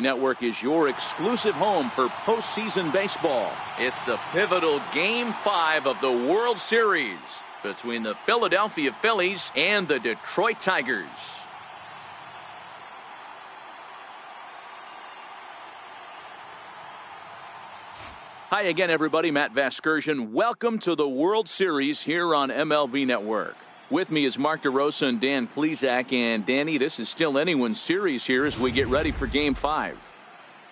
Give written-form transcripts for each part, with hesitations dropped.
Network is your exclusive home for postseason baseball. It's the pivotal Game 5 of the World Series between the Philadelphia Phillies and the Detroit Tigers. Hi again, everybody. Matt Vasgersian. Welcome to the World Series here on MLB Network. With me is Mark DeRosa and Dan Plesac. And Danny, this is still anyone's series here as we get ready for Game 5.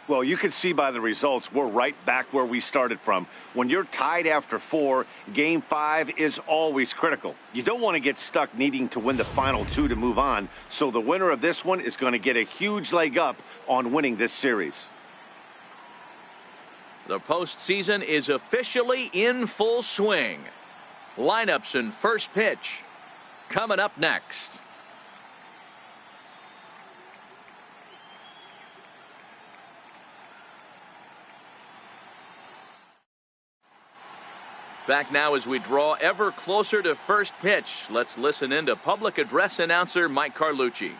Well, you can see by the results, we're right back where we started from. When you're tied after 4, Game 5 is always critical. You don't want to get stuck needing to win the final 2 to move on. So the winner of this one is going to get a huge leg up on winning this series. The postseason is officially in full swing. Lineups and first pitch coming up next. Back now as we draw ever closer to first pitch. Let's listen in to public address announcer Mike Carlucci.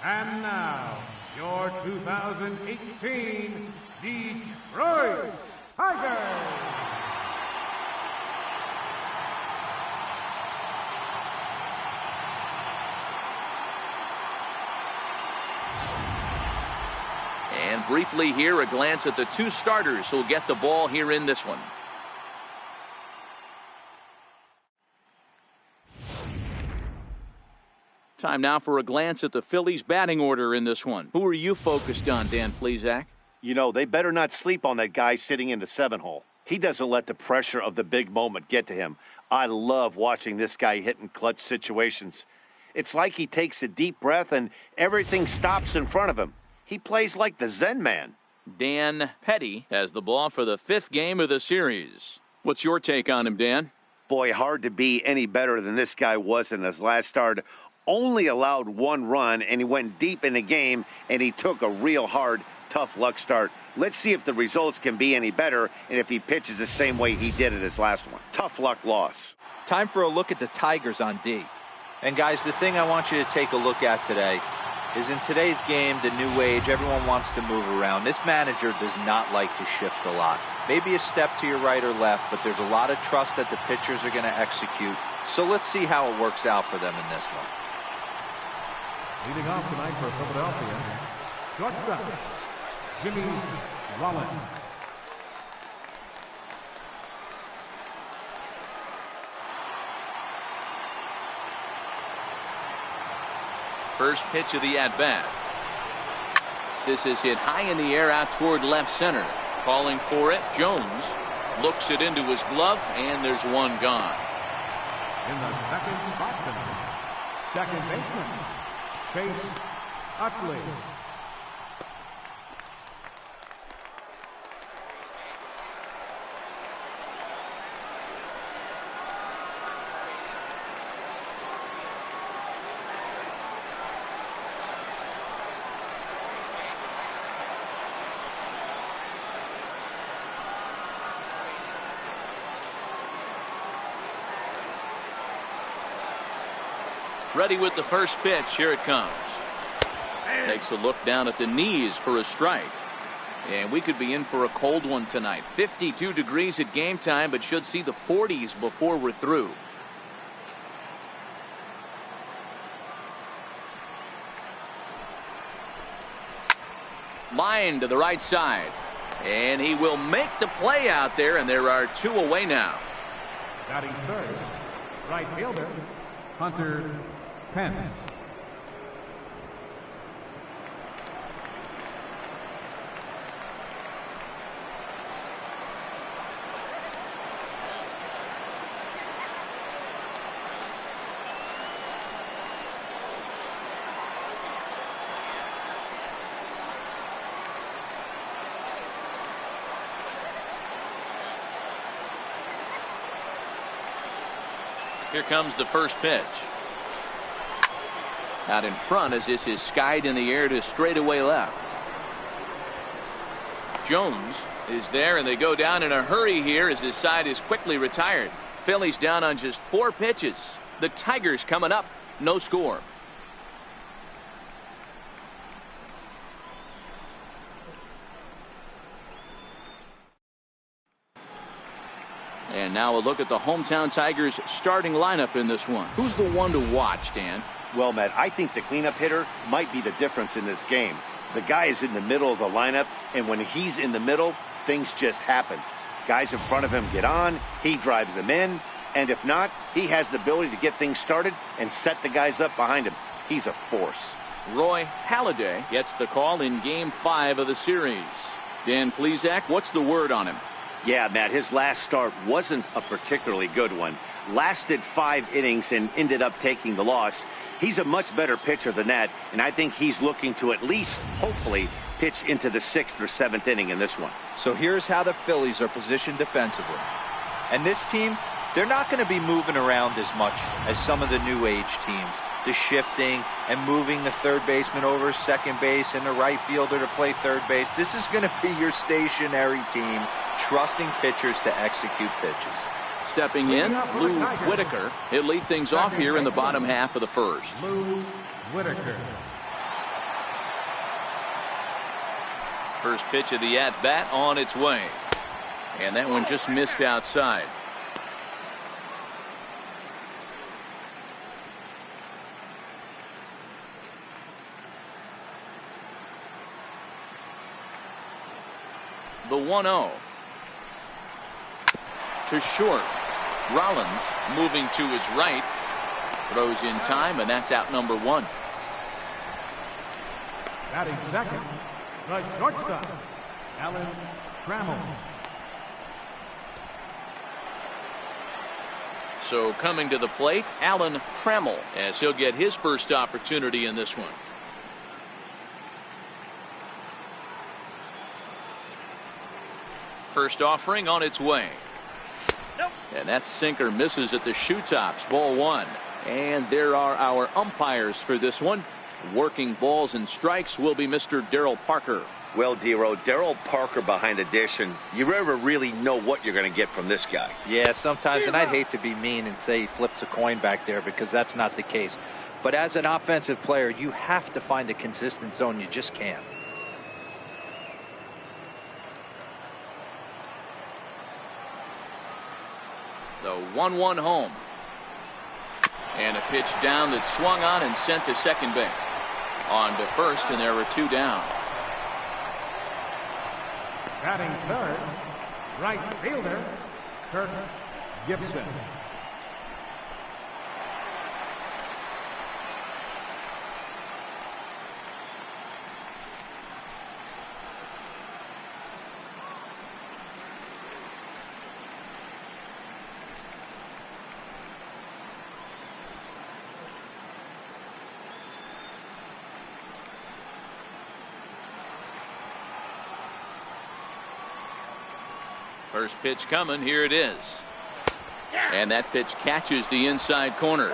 And now, your 2018 Detroit Tigers. And briefly here, a glance at the 2 starters who'll get the ball here in this one. Time now for a glance at the Phillies batting order in this one. Who are you focused on, Dan Plesac? You know, they better not sleep on that guy sitting in the 7-hole. He doesn't let the pressure of the big moment get to him. I love watching this guy hit in clutch situations. It's like he takes a deep breath and everything stops in front of him. He plays like the Zen man. Dan Petry has the ball for the 5th game of the series. What's your take on him, Dan? Boy, hard to be any better than this guy was in his last start. Only allowed 1 run, and he went deep in the game, and he took a real hard, tough luck start. Let's see if the results can be any better, and if he pitches the same way he did in his last one. Tough luck loss. Time for a look at the Tigers on D. And guys, the thing I want you to take a look at today is in today's game, the new age, everyone wants to move around. This manager does not like to shift a lot. Maybe a step to your right or left, but there's a lot of trust that the pitchers are going to execute. So let's see how it works out for them in this one. Leading off tonight for Philadelphia, shortstop, Jimmy Rollins. First pitch of the at-bat. This is hit high in the air out toward left center. Calling for it, Jones looks it into his glove, and there's one gone. In the second spot tonight, second baseman, Chase Utley. Ready with the first pitch. Here it comes. Takes a look down at the knees for a strike. And we could be in for a cold one tonight. 52 degrees at game time, but should see the 40s before we're through. Line to the right side. And he will make the play out there, and there are 2 away now. Batting third, right fielder, Hunter Pence. Here comes the first pitch. Out in front as this is skied in the air to straightaway left. Jones is there, and they go down in a hurry here as his side is quickly retired. Phillies down on just 4 pitches. The Tigers coming up, no score. And now a look at the hometown Tigers starting lineup in this one. Who's the one to watch, Dan? Well, Matt, I think the cleanup hitter might be the difference in this game. The guy is in the middle of the lineup, and when he's in the middle, things just happen. Guys in front of him get on, he drives them in, and if not, he has the ability to get things started and set the guys up behind him. He's a force. Roy Halladay gets the call in Game 5 of the series. Dan Plesac, what's the word on him? Yeah, Matt, his last start wasn't a particularly good one. Lasted 5 innings and ended up taking the loss. He's a much better pitcher than that, and I think he's looking to at least, hopefully, pitch into the 6th or 7th inning in this one. So here's how the Phillies are positioned defensively. And this team, they're not going to be moving around as much as some of the new age teams. The shifting and moving the third baseman over second base and the right fielder to play third base. This is going to be your stationary team, trusting pitchers to execute pitches. Stepping in, Lou Whitaker. He'll lead things off here in the bottom half of the first. Lou Whitaker. First pitch of the at-bat on its way. And that one just missed outside. The 1-0. To short. Rollins moving to his right. Throws in time, and that's out number 1. Batting second, the shortstop, Alan Trammell. So coming to the plate, Alan Trammell, as he'll get his first opportunity in this one. First offering on its way. Nope. And that sinker misses at the shoe tops. Ball 1. And there are our umpires for this one. Working balls and strikes will be Mr. Darryl Parker. Well, Dero, Darryl Parker behind the dish, and you never really know what you're going to get from this guy. Yeah, sometimes, and I'd hate to be mean and say he flips a coin back there because that's not the case. But as an offensive player, you have to find a consistent zone. You just can't. The 1-1 home. And a pitch down that swung on and sent to second base. On to first, and there were 2 down. Batting third, right fielder, Kirk Gibson. First pitch coming. Here it is. And that pitch catches the inside corner.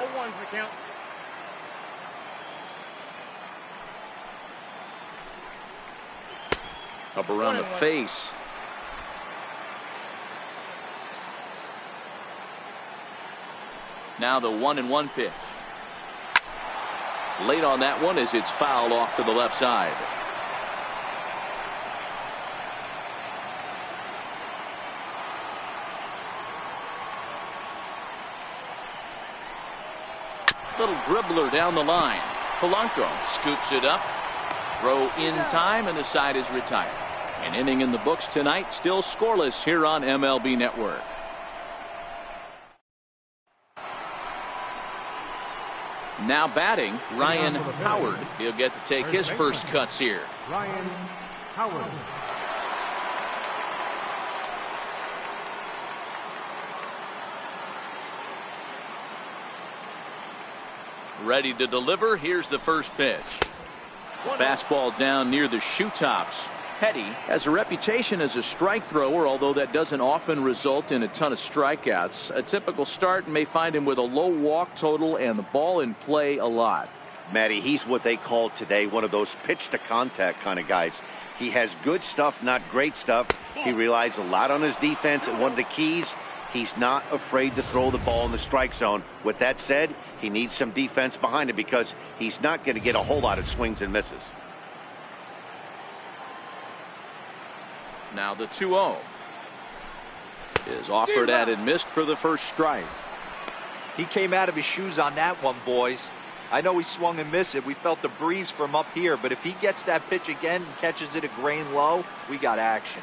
Up around the face. Now the 1-1 pitch. Late on that one as it's fouled off to the left side. Little dribbler down the line. Polanco scoops it up. Throw in time, and the side is retired. An inning in the books tonight, still scoreless here on MLB Network. Now batting, Ryan Howard. He'll get to take his first cuts here. Ryan Howard. Ready to deliver. Here's the first pitch. Fastball down near the shoe tops. Petty has a reputation as a strike thrower, although that doesn't often result in a ton of strikeouts. A typical start may find him with a low walk total and the ball in play a lot. Matty, he's what they call today one of those pitch to contact kind of guys. He has good stuff, not great stuff. He relies a lot on his defense, and one of the keys, he's not afraid to throw the ball in the strike zone. With that said, he needs some defense behind him because he's not going to get a whole lot of swings and misses. Now the 2-0. is offered at and missed for the first strike. He came out of his shoes on that one, boys. I know he swung and missed it. We felt the breeze from up here, but if he gets that pitch again and catches it a grain low, we got action.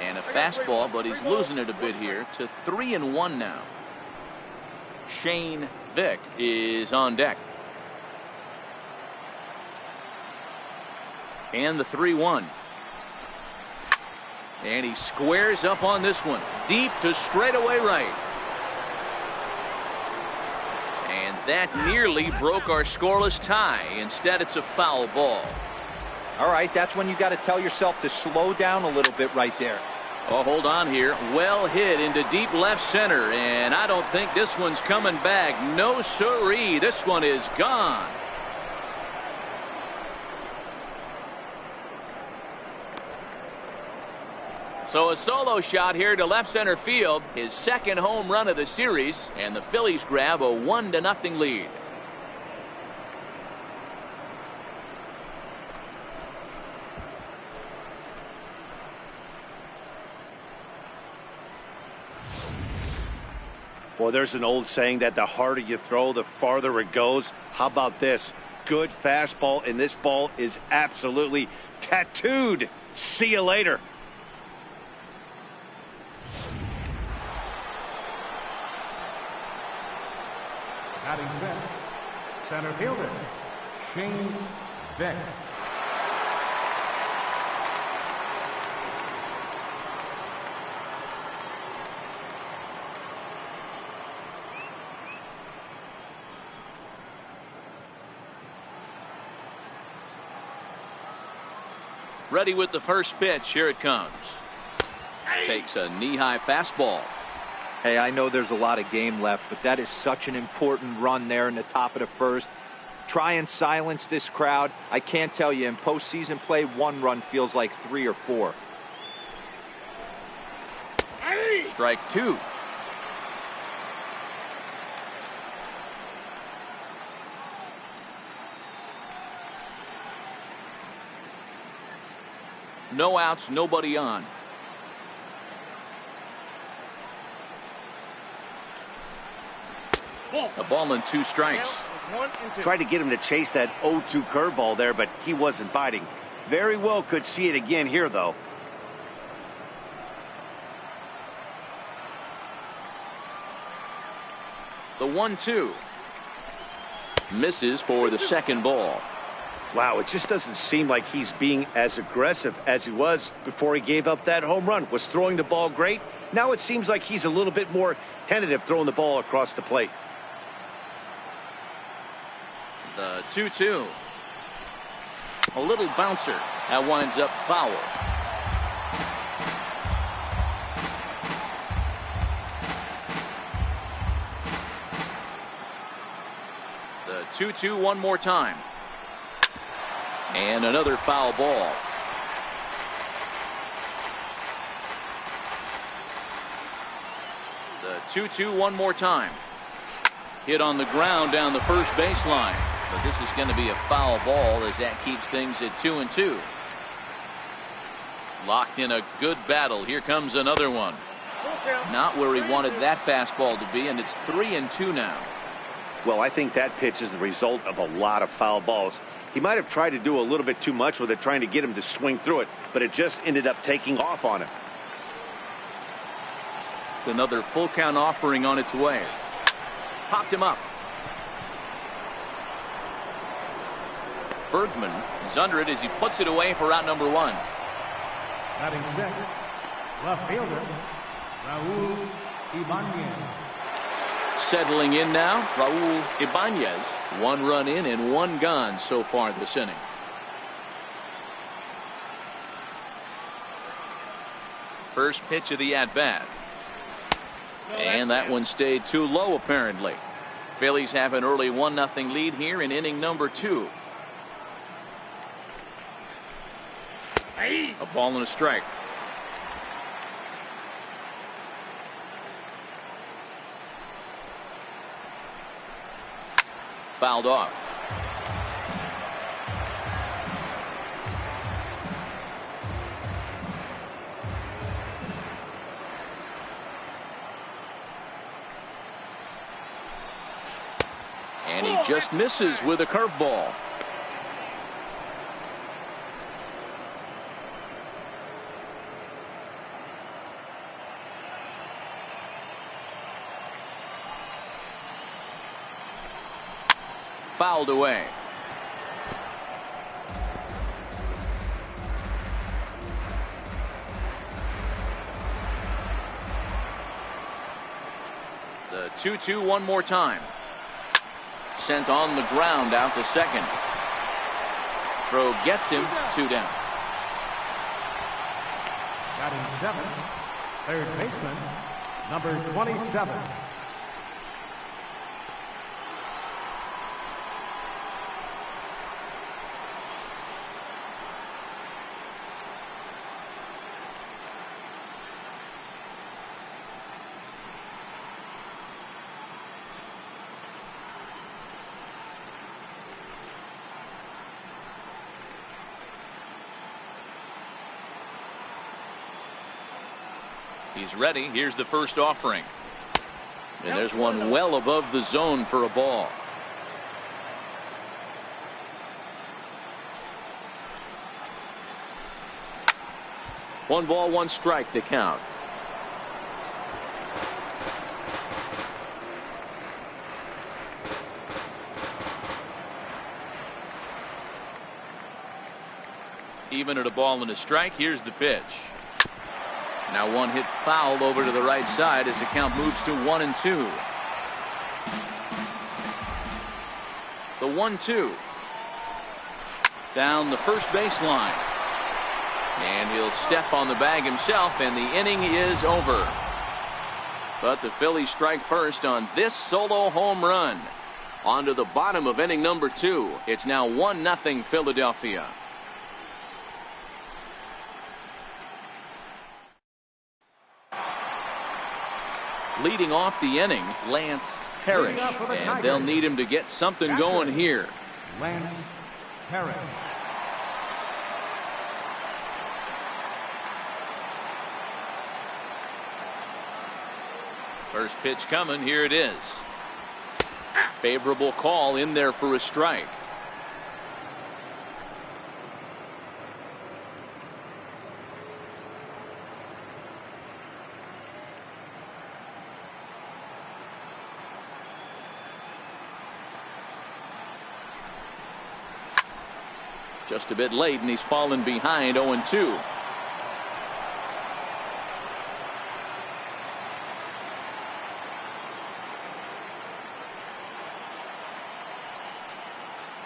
And a fastball, but he's losing it a bit here to 3-1 now. Shane Vick is on deck. And the 3-1. And he squares up on this one. Deep to straightaway right. And that nearly broke our scoreless tie. Instead, it's a foul ball. All right, that's when you got to tell yourself to slow down a little bit right there. Oh, hold on here. Well hit into deep left center. And I don't think this one's coming back. No siree. This one is gone. So a solo shot here to left center field. His second home run of the series. And the Phillies grab a 1-0 lead. Well, there's an old saying that the harder you throw, the farther it goes. How about this? Good fastball, and this ball is absolutely tattooed. See you later. Batting fifth, center fielder, Shane Vick. Ready with the first pitch. Here it comes. Takes a knee-high fastball. Hey, I know there's a lot of game left, but that is such an important run there in the top of the first. Try and silence this crowd. I can't tell you, in postseason play, one run feels like 3 or 4. Strike 2. No outs, nobody on. A ball and 2 strikes. Tried to get him to chase that 0-2 curveball there, but he wasn't biting. Very well could see it again here, though. The 1-2. Misses for the second ball. Wow, it just doesn't seem like he's being as aggressive as he was before he gave up that home run. Was throwing the ball great. Now it seems like he's a little bit more tentative throwing the ball across the plate. The 2-2. A little bouncer. That winds up foul. The 2-2 one more time. And another foul ball. The 2-2 one more time. Hit on the ground down the first baseline. But this is going to be a foul ball as that keeps things at 2-2. Locked in a good battle. Here comes another one. Not where he wanted that fastball to be, and it's 3-2 now. Well, I think that pitch is the result of a lot of foul balls. He might have tried to do a little bit too much with it, trying to get him to swing through it, but it just ended up taking off on him. Another full count offering on its way. Popped him up. Bergman is under it as he puts it away for out number 1. Batting fifth, left fielder, Raul Ibanez. Settling in now, Raul Ibanez. 1 run in and 1 gone so far this inning. First pitch of the at-bat. And that one stayed too low apparently. Phillies have an early 1-0 lead here in inning number 2. A ball and a strike. Fouled off. just misses with a curveball. Fouled away. The 2-2 one more time. Sent on the ground out to second. Throw gets him, 2 down. Batting 7th, third baseman, number 27. He's ready. Here's the first offering. And there's one well above the zone for a ball. One ball, one strike to count. Even at a ball and a strike, here's the pitch. Now one hit foul over to the right side as the count moves to 1-2. The 1-2. Down the first baseline. And he'll step on the bag himself, and the inning is over. But the Phillies strike first on this solo home run. On to the bottom of inning number 2. It's now 1-0 Philadelphia. Leading off the inning, Lance Parrish, and they'll need him to get something going here. Lance Parrish. First pitch coming, here it is. Favorable call in there for a strike. Just a bit late, and he's fallen behind 0-2.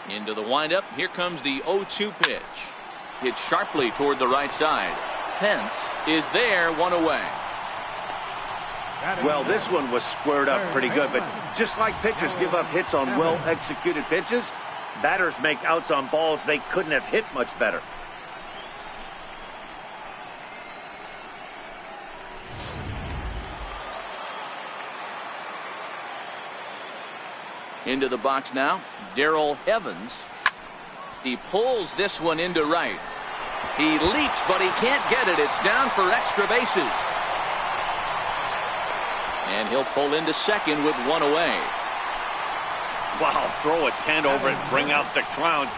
Into the windup. Here comes the 0-2 pitch. Hit sharply toward the right side. Pence is there, one away. Well, this one was squared up pretty good, but just like pitchers give up hits on well-executed pitches, batters make outs on balls they couldn't have hit much better. Into the box now, Darrell Evans. He pulls this one into right. He leaps, but he can't get it. It's down for extra bases. And he'll pull into second with one away. Wow, throw a tent over it and bring out the clown.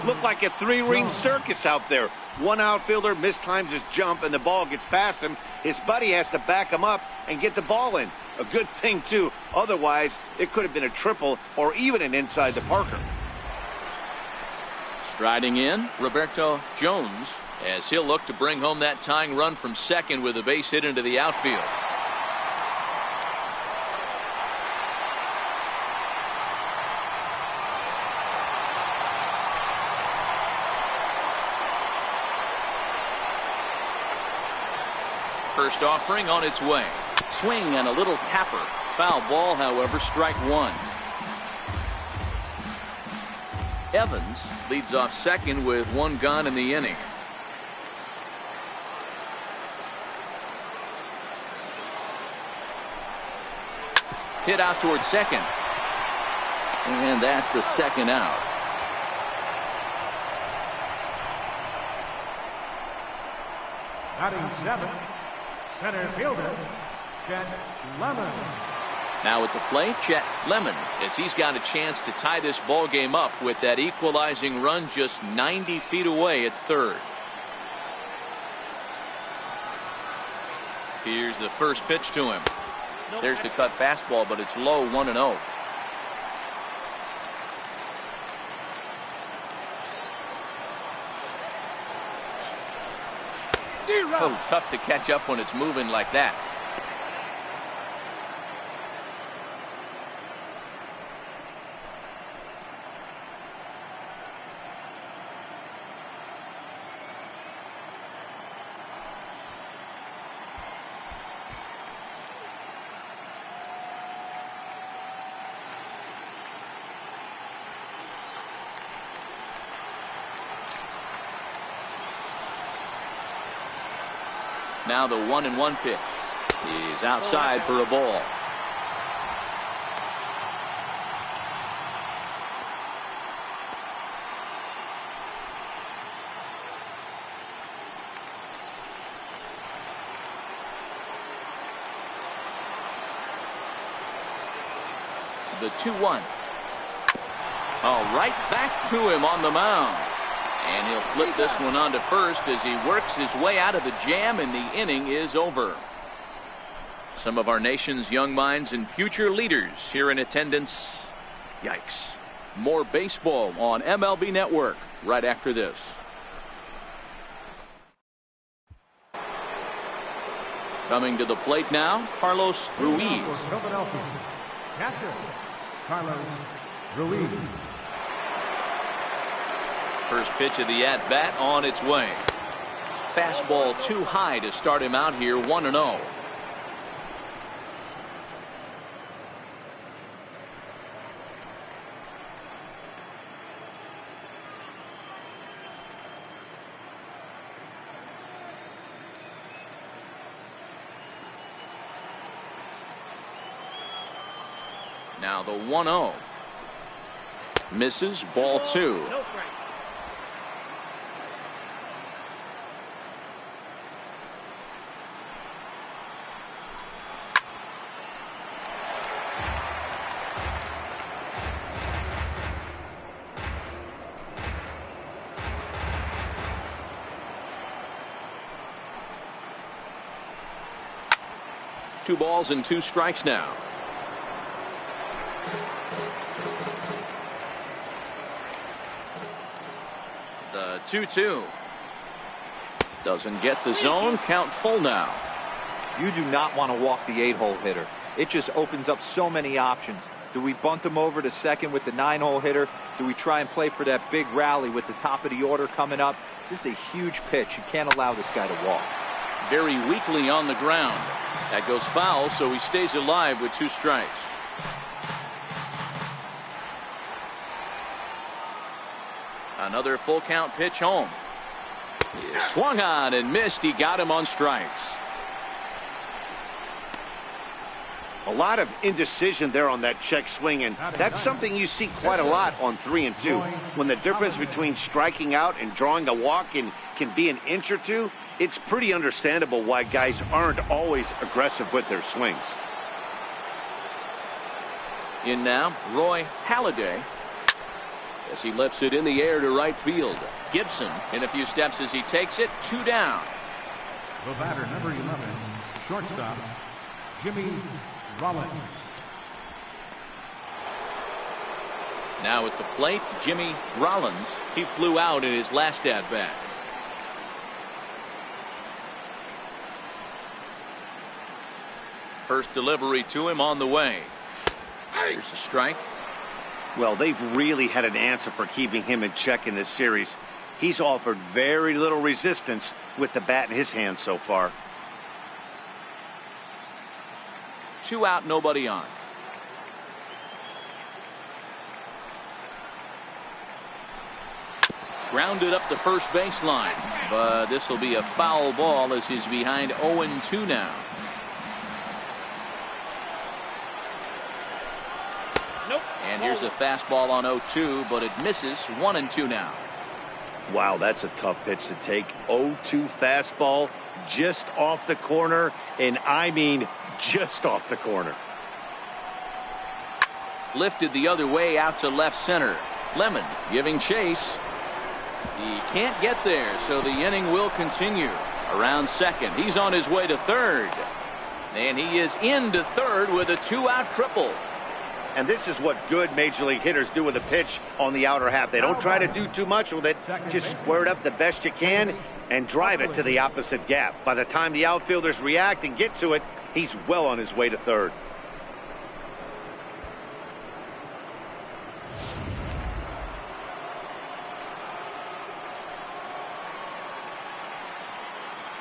Look like a three-ring circus out there. One outfielder mistimes his jump and the ball gets past him. His buddy has to back him up and get the ball in. A good thing, too. Otherwise, it could have been a triple or even an inside the Parker. Striding in, Roberto Jones, as he'll look to bring home that tying run from second with a base hit into the outfield. First offering on its way. Swing and a little tapper. Foul ball, however, strike one. Evans leads off second with one gone in the inning. Hit out toward second. And that's the second out. Batting 7th, center fielder, Chet Lemon. Now at the plate, Chet Lemon, as he's got a chance to tie this ball game up with that equalizing run just 90 feet away at third. Here's the first pitch to him. There's the cut fastball, but it's low, 1-0. Oh, tough to catch up when it's moving like that. Now the 1-1 pitch. He's outside for a ball. The 2-1. All right, back to him on the mound. And he'll flip this one on to first as he works his way out of the jam, and the inning is over. Some of our nation's young minds and future leaders here in attendance. Yikes. More baseball on MLB Network right after this. Coming to the plate now, Carlos Ruiz. Philadelphia, catcher, Carlos Ruiz. First pitch of the at-bat on its way. Fastball too high to start him out here, 1-0. Now the 1-0. Misses, ball 2. Two balls and 2 strikes now. The 2-2. Doesn't get the zone. Count full now. You do not want to walk the 8-hole hitter. It just opens up so many options. Do we bunt him over to second with the 9-hole hitter? Do we try and play for that big rally with the top of the order coming up? This is a huge pitch. You can't allow this guy to walk. Very weakly on the ground. That goes foul, so he stays alive with 2 strikes. Another full count pitch home. He swung on and missed. He got him on strikes. A lot of indecision there on that check swing, and that's something you see quite a lot on 3 and 2. When the difference between striking out and drawing a walk can be an inch or 2, it's pretty understandable why guys aren't always aggressive with their swings. In now, Roy Halladay, as he lifts it in the air to right field. Gibson in a few steps as he takes it. 2 down. The batter, number 11, shortstop, Jimmy Rollins. Now at the plate, Jimmy Rollins. He flew out in his last at-bat. First delivery to him on the way. Here's a strike. Well, they've really had an answer for keeping him in check in this series. He's offered very little resistance with the bat in his hand so far. 2 out, nobody on. Grounded up the first baseline, but this will be a foul ball as he's behind 0-2 now. And here's a fastball on 0-2, but it misses. 1-2 now. Wow, that's a tough pitch to take. 0-2 fastball just off the corner, and I mean just off the corner. Lifted the other way out to left center. Lemon giving chase. He can't get there, so the inning will continue. Around second, he's on his way to third. And he is into third with a 2-out triple. And this is what good major league hitters do with a pitch on the outer half. They don't try to do too much with it. Just square it up the best you can and drive it to the opposite gap. By the time the outfielders react and get to it, he's well on his way to third.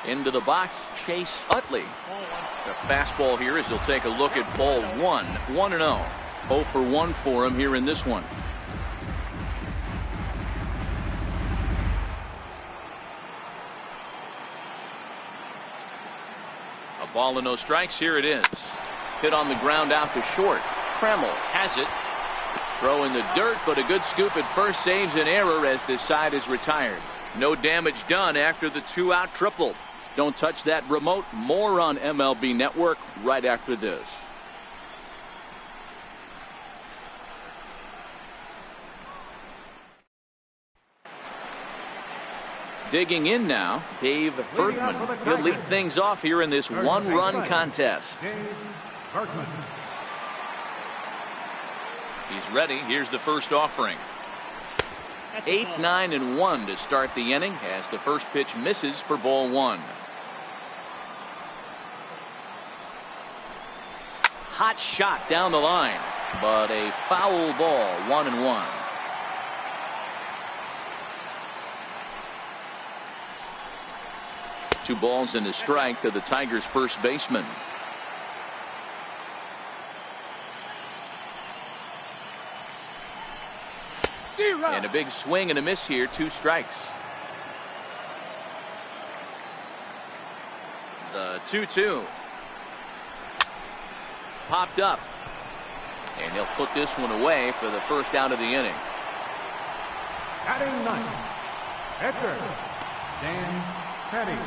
Into the box, Chase Utley. The fastball here as he'll take a look at ball 1. 1-0. 0 for 1 for him here in this one. A ball and no strikes. Here it is. Hit on the ground out to short. Trammell has it. Throw in the dirt, but a good scoop at first saves an error as this side is retired. No damage done after the 2-out triple. Don't touch that remote. More on MLB Network right after this. Digging in now, Dave Bergman. He'll lead things off here in this one-run contest. He's ready. Here's the first offering. 8, 9, and 1 to start the inning as the first pitch misses for ball 1. Hot shot down the line, but a foul ball. 1-1. Two balls and a strike to the Tigers' first baseman. And a big swing and a miss here. 2 strikes. The 2-2. Popped up. And he'll put this one away for the first out of the inning. Batting ninth, pitcher, Dan Petry.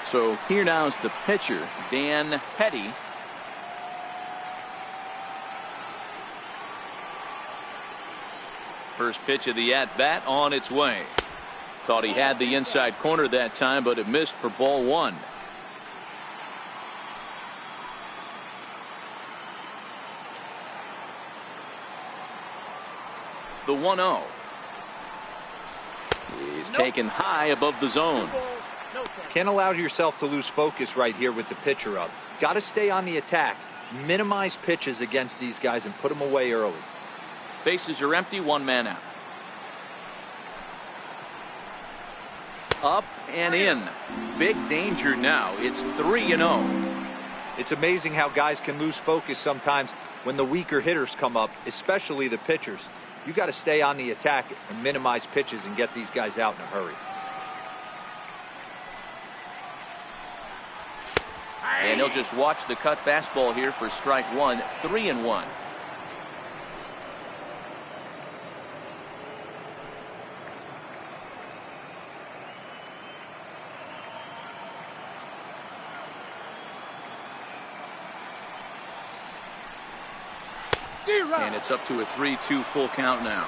So here now is the pitcher, Dan Petty. First pitch of the at-bat on its way. Thought he had the inside corner that time, but it missed for ball 1. The 1-0. He's taken high above the zone. Can't allow yourself to lose focus right here with the pitcher up. Got to stay on the attack. Minimize pitches against these guys and put them away early. Bases are empty. 1 man out. Up and in. Big danger now. It's 3-0. It's amazing how guys can lose focus sometimes when the weaker hitters come up, especially the pitchers. You got to stay on the attack and minimize pitches and get these guys out in a hurry. And he'll just watch the cut fastball here for strike 1. 3-1. And it's up to a 3-2 full count now.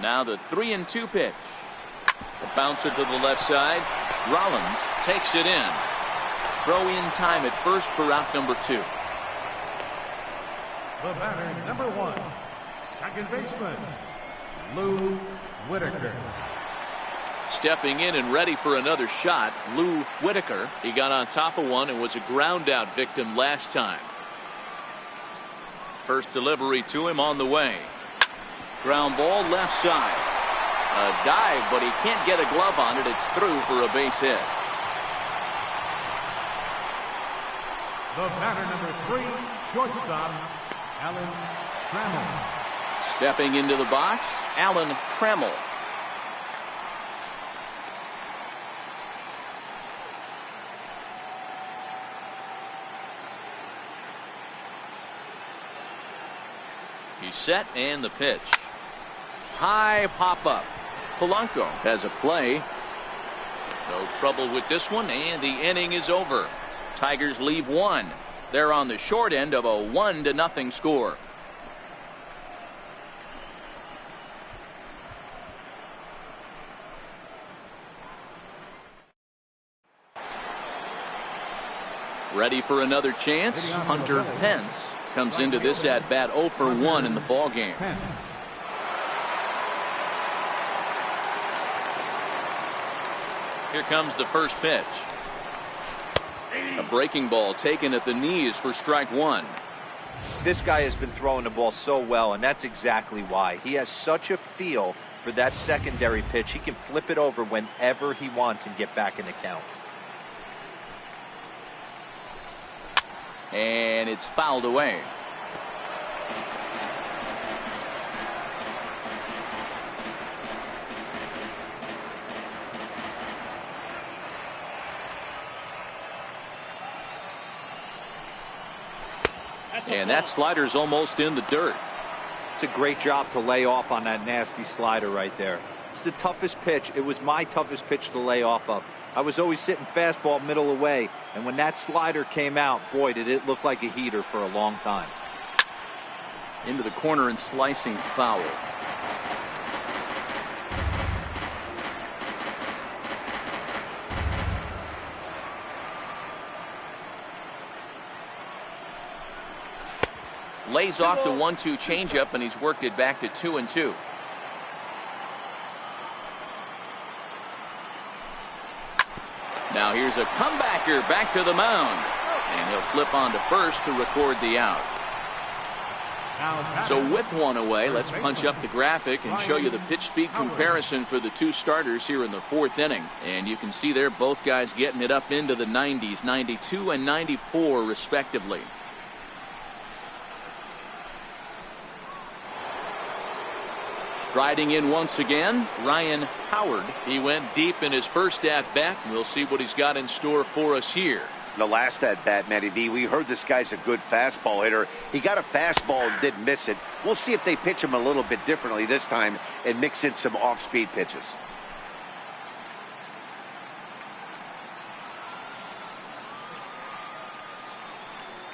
Now the 3-2 pitch. The bouncer to the left side. Rollins takes it in. Throw in time at first for out number 2. The batter, number 1, second baseman, Lou Whitaker. Stepping in and ready for another shot, Lou Whitaker. He got on top of one and was a ground out victim last time. First delivery to him on the way. Ground ball left side. A dive, but he can't get a glove on it. It's through for a base hit. The batter, number 3, shortstop, Alan Trammell. Stepping into the box, Alan Trammell. He's set and the pitch. high pop-up. Polanco has a play. No trouble with this one, and the inning is over. Tigers leave one. They're on the short end of a 1-0 score. Ready for another chance. Hunter Pence comes into this at bat 0 for 1 in the ball game. Here comes the first pitch. A breaking ball taken at the knees for strike one. This guy has been throwing the ball so well, and that's exactly why. He has such a feel for that secondary pitch. He can flip it over whenever he wants and get back in the count. And it's fouled away. And that slider's almost in the dirt. It's a great job to lay off on that nasty slider right there. It's the toughest pitch. It was my toughest pitch to lay off of. I was always sitting fastball middle away, and when that slider came out, boy, did it look like a heater for a long time. Into the corner and slicing foul. Lays off the 1-2 changeup, and he's worked it back to 2-2. Now here's a comebacker back to the mound, and he'll flip on to first to record the out. So with one away, let's punch up the graphic and show you the pitch speed comparison for the two starters here in the fourth inning. And you can see there both guys getting it up into the 90s, 92 and 94 respectively. Striding in once again, Ryan Howard. He went deep in his first at-bat. We'll see what he's got in store for us here. The last at-bat, Matty V, we heard this guy's a good fastball hitter. He got a fastball and didn't miss it. We'll see if they pitch him a little bit differently this time and mix in some off-speed pitches.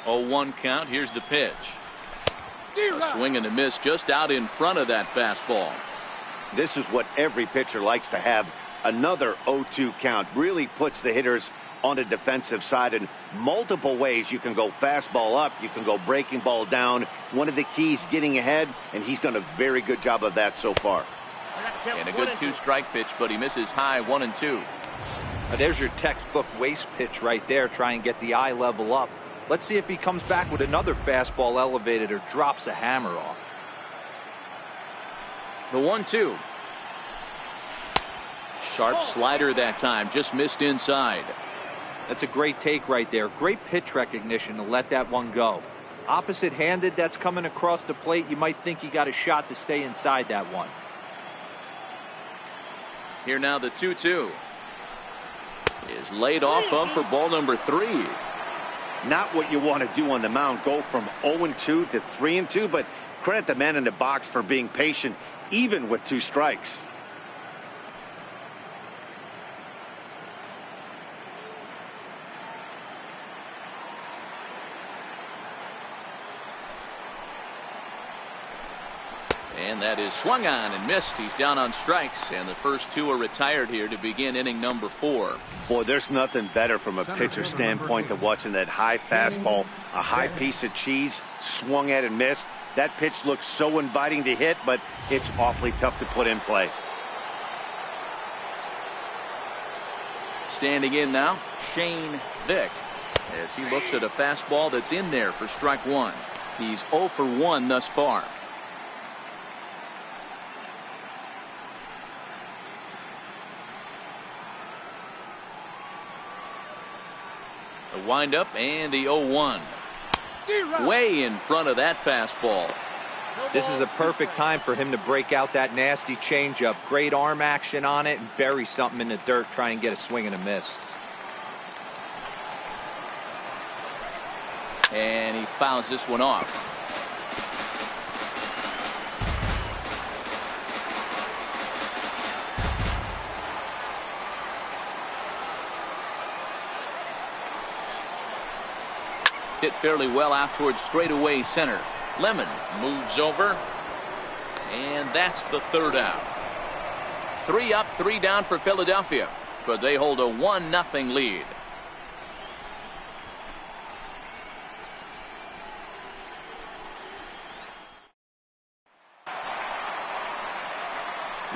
Oh, 1 count. Here's the pitch. A swing and a miss just out in front of that fastball. This is what every pitcher likes to have. Another 0-2 count really puts the hitters on the defensive side in multiple ways. You can go fastball up, you can go breaking ball down. One of the keys, getting ahead, and he's done a very good job of that so far. And a good 2-strike pitch, but he misses high 1-2. There's your textbook waste pitch right there. Try and get the eye level up. Let's see if he comes back with another fastball elevated or drops a hammer off. The 1-2. Sharp slider that time, just missed inside. That's a great take right there. Great pitch recognition to let that one go. Opposite-handed, that's coming across the plate. You might think he got a shot to stay inside that one. Here now the 2-2. Is laid off of for ball number 3. Not what you want to do on the mound, go from 0-2 to 3-2, but credit the man in the box for being patient, even with 2 strikes. And that is swung on and missed. He's down on strikes, and the first 2 are retired here to begin inning number 4. Boy, there's nothing better from a pitcher standpoint than watching that high fastball, a high piece of cheese, swung at and missed. That pitch looks so inviting to hit, but it's awfully tough to put in play. Standing in now, Shane Vick, as he looks at a fastball that's in there for strike 1. He's 0 for 1 thus far. The windup and the 0-1. Way in front of that fastball. This is a perfect time for him to break out that nasty changeup. Great arm action on it and bury something in the dirt, try and get a swing and a miss. And he fouls this one off. Hit fairly well out towards straightaway center. Lemon moves over, and that's the third out. 3 up, 3 down for Philadelphia, but they hold a 1-0 lead.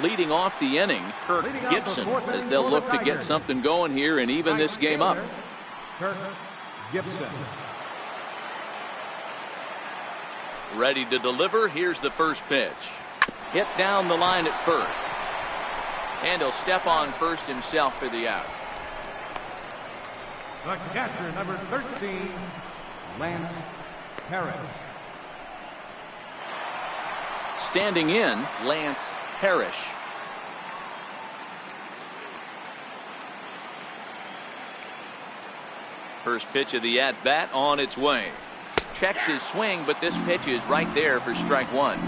Leading off the inning, Kirk Gibson, as they'll look to get something going here and even this game up. Kirk Gibson. Ready to deliver. Here's the first pitch. Hit down the line at first. And he'll step on first himself for the out. The catcher, number 13, Lance Parrish. Standing in, Lance Parrish. First pitch of the at-bat on its way. Checks his swing, but this pitch is right there for strike one.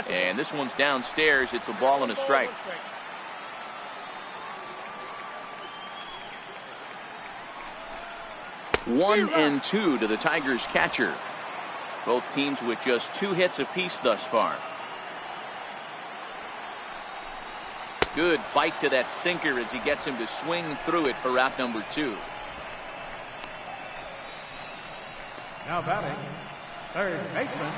And this one's downstairs. It's a ball and a strike. One and two to the Tigers catcher. Both teams with just 2 hits apiece thus far. Good bite to that sinker as he gets him to swing through it for out number 2. Now batting, third baseman,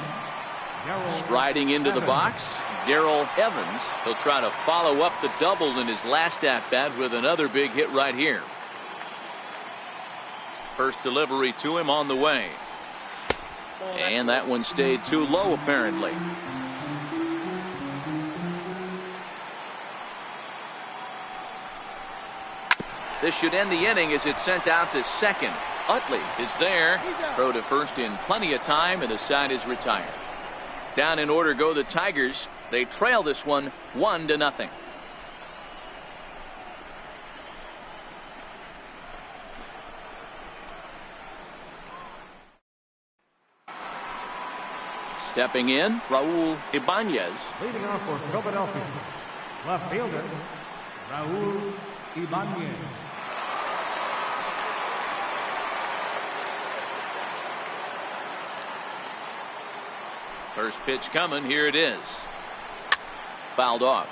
striding into the box, Darrell Evans. He'll try to follow up the double in his last at-bat with another big hit right here. First delivery to him on the way. And that one stayed too low, apparently. This should end the inning as it's sent out to second. Utley is there. Throw to first in plenty of time, and the side is retired. Down in order go the Tigers. They trail this one 1-0. Stepping in, Raul Ibanez. Leading off for Philadelphia, left fielder, Raul Ibanez. First pitch coming. Here it is. Fouled off.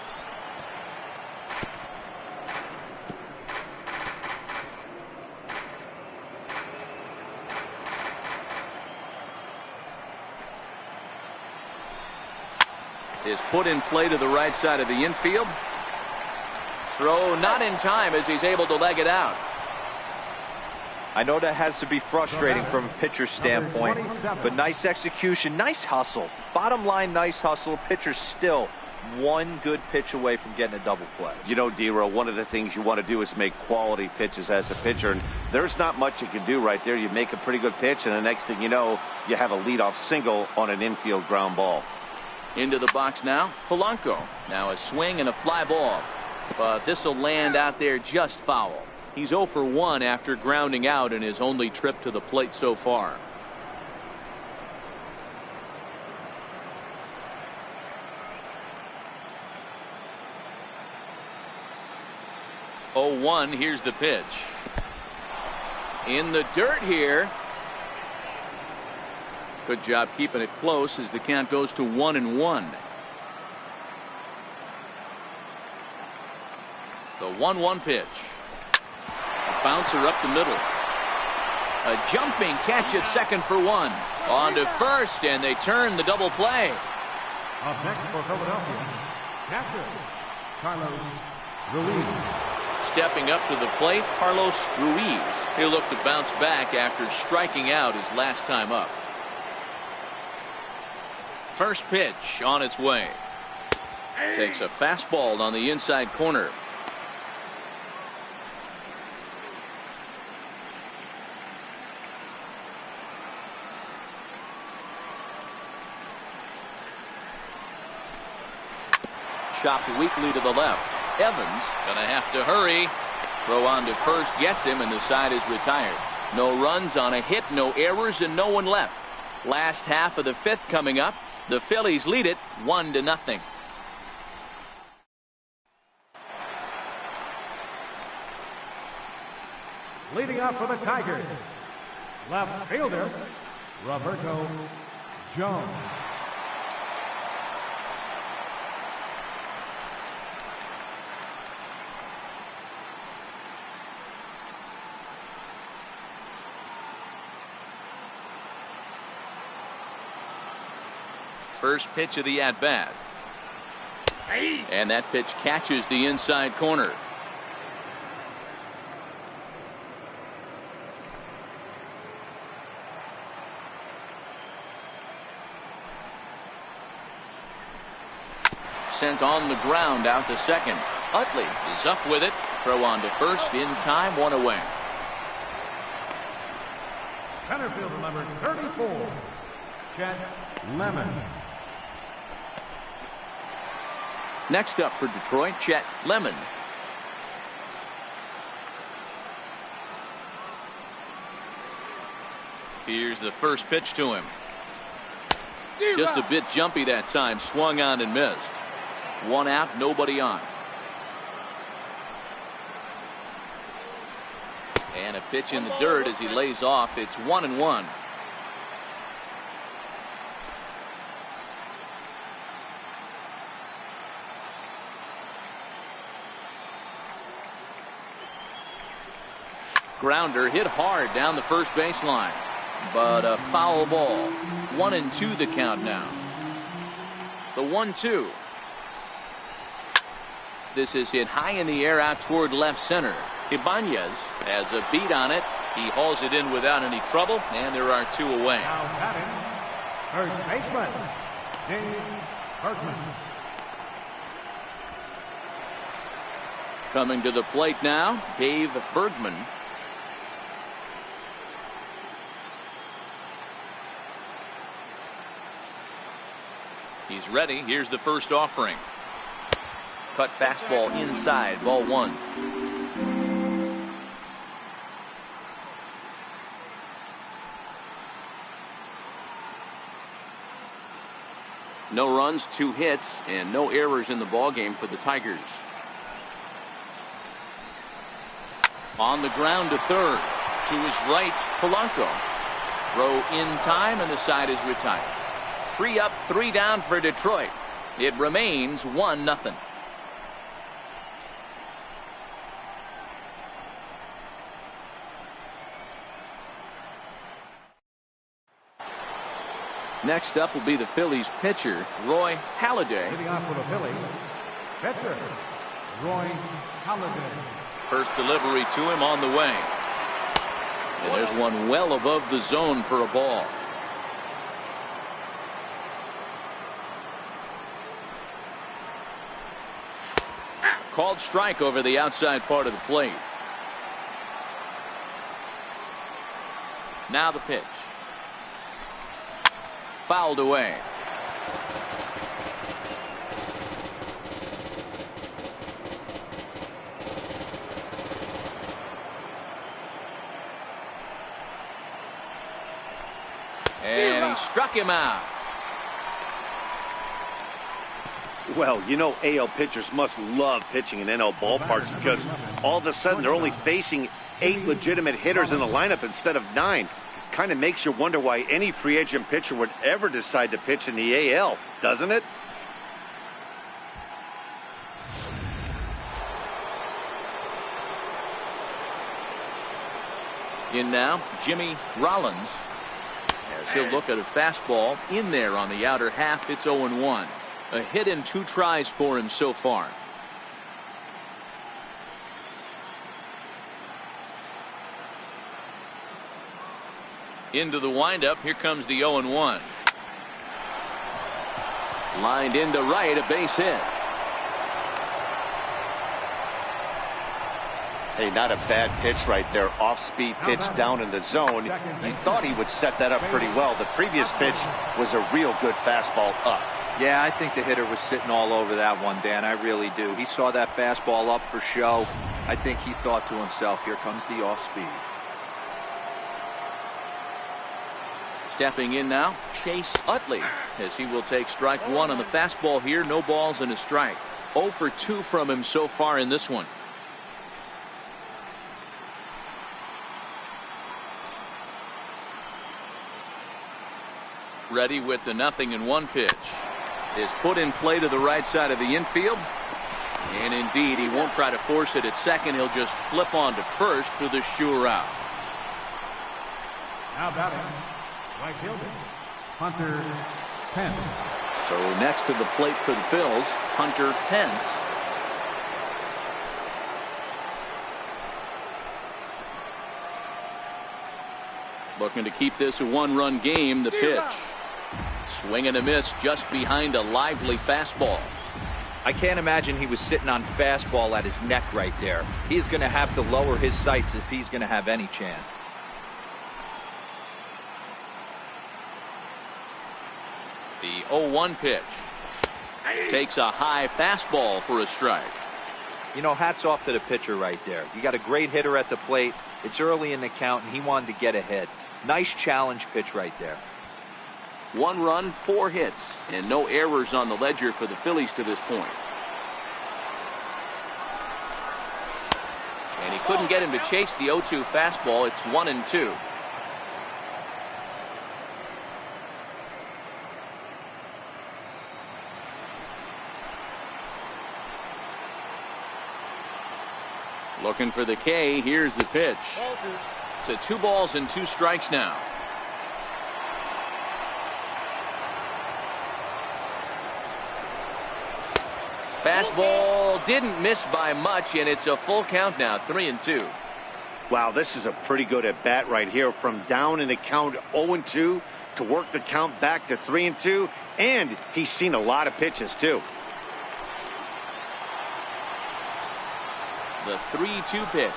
Is put in play to the right side of the infield. Throw not in time as he's able to leg it out. I know that has to be frustrating from a pitcher's standpoint, but nice execution, nice hustle. Bottom line, nice hustle. Pitcher's still one good pitch away from getting a double play. You know, D-Row, one of the things you want to do is make quality pitches as a pitcher, and there's not much you can do right there. You make a pretty good pitch, and the next thing you know, you have a leadoff single on an infield ground ball. Into the box now, Polanco. Now a swing and a fly ball, but this will land out there just foul. He's 0 for 1 after grounding out in his only trip to the plate so far. Oh, 1. Here's the pitch. In the dirt here. Good job keeping it close as the count goes to 1-1. The 1-1 pitch. A bouncer up the middle. A jumping catch at second for 1. On to first, and they turn the double play. Up next for Philadelphia, catcher Carlos Ruiz. Stepping up to the plate, Carlos Ruiz. He'll look to bounce back after striking out his last time up. First pitch on its way. Takes a fastball on the inside corner. Chopped weakly to the left. Evans gonna have to hurry. Throw on to first gets him, and the side is retired. No runs on a hit, no errors, and no one left. Last half of the 5th coming up. The Phillies lead it 1-0. Leading up for the Tigers, left fielder, Roberto Jones. First pitch of the at-bat. And that pitch catches the inside corner. Sent on the ground out to second. Utley is up with it. Throw on to first in time, 1 away. Center fielder number 34, Chet Lemon. Next up for Detroit, Chet Lemon. Here's the first pitch to him. Just a bit jumpy that time. Swung on and missed. 1 out, nobody on. And a pitch in the dirt as he lays off. It's 1-1. Grounder hit hard down the first baseline, but a foul ball. 1-2 the count now. The 1-2. This is hit high in the air out toward left center. Ibanez has a beat on it. He hauls it in without any trouble, and there are 2 away. Now batting, first baseman, Dave Bergman. Coming to the plate now, Dave Bergman. He's ready. Here's the first offering. Cut fastball inside, ball 1. No runs, 2 hits, and no errors in the ballgame for the Tigers. On the ground to third. To his right, Polanco. Throw in time, and the side is retired. 3 up, 3 down for Detroit. It remains 1-0. Next up will be the Phillies pitcher, Roy Halladay. Leading off for the Phillies, pitcher, Roy Halladay. First delivery to him on the way. And there's one well above the zone for a ball. Called strike over the outside part of the plate. Now the pitch. Fouled away. And he struck him out. Well, you know, AL pitchers must love pitching in NL ballparks because all of a sudden they're only facing 8 legitimate hitters in the lineup instead of 9. Kind of makes you wonder why any free agent pitcher would ever decide to pitch in the AL, doesn't it? In now, Jimmy Rollins. As he'll look at a fastball in there on the outer half. It's 0-1. A hit in 2 tries for him so far. Into the windup. Here comes the 0-1. Lined into right, a base hit. Hey, not a bad pitch right there. Off-speed pitch down in the zone. You thought he would set that up pretty well. The previous pitch was a real good fastball up. Yeah, I think the hitter was sitting all over that one, Dan. I really do. He saw that fastball up for show. I think he thought to himself, here comes the off-speed. Stepping in now, Chase Utley, as he will take strike one on the fastball here. No balls and a strike. 0 for 2 from him so far in this one. Ready with the 0-1 pitch. Is put in play to the right side of the infield. And indeed, he won't try to force it at second. He'll just flip on to first for the sure out. Now batting, right fielder, Hunter Pence. So next to the plate for the Phils, Hunter Pence. Looking to keep this a one-run game. The pitch. Swing and a miss just behind a lively fastball. I can't imagine he was sitting on fastball at his neck right there. He is going to have to lower his sights if he's going to have any chance. The 0-1 pitch. Takes a high fastball for a strike. You know, hats off to the pitcher right there. You got a great hitter at the plate. It's early in the count, and he wanted to get ahead. Nice challenge pitch right there. 1 run, 4 hits, and no errors on the ledger for the Phillies to this point. And he couldn't get him to chase the 0-2 fastball. It's 1-2. Looking for the K. Here's the pitch. To 2 balls and 2 strikes now. Fastball didn't miss by much, and it's a full count now, 3-2. Wow, this is a pretty good at bat right here. From down in the count 0-2 to work the count back to 3-2, and he's seen a lot of pitches too. The 3-2 pitch.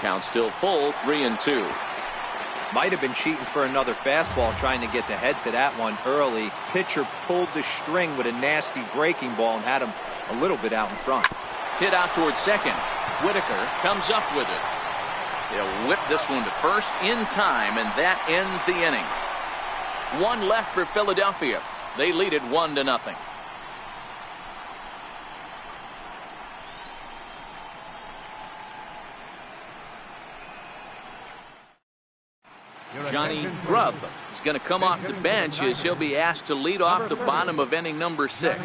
Count still full, 3-2. Might have been cheating for another fastball, trying to get the head to that one early. Pitcher pulled the string with a nasty breaking ball and had him a little bit out in front. Hit out towards second. Whitaker comes up with it. They'll whip this one to first in time, and that ends the inning. 1 left for Philadelphia. They lead it 1-0. Johnny Grubb is going to come off the bench as he'll be asked to lead off the bottom of inning number 6.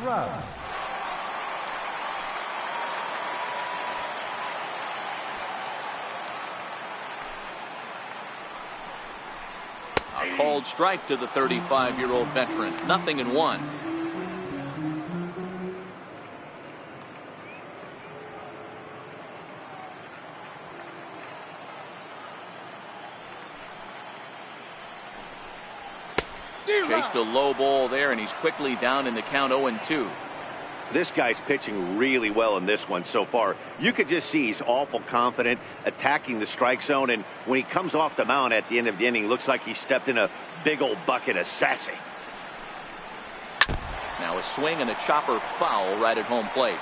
Grubb. A called strike to the 35-year-old veteran. 0-1. Chased a low ball there, and he's quickly down in the count 0-2. This guy's pitching really well in this one so far. You could just see he's awful confident attacking the strike zone, and when he comes off the mound at the end of the inning, looks like he stepped in a big old bucket of sassy. Now a swing and a chopper foul right at home plate.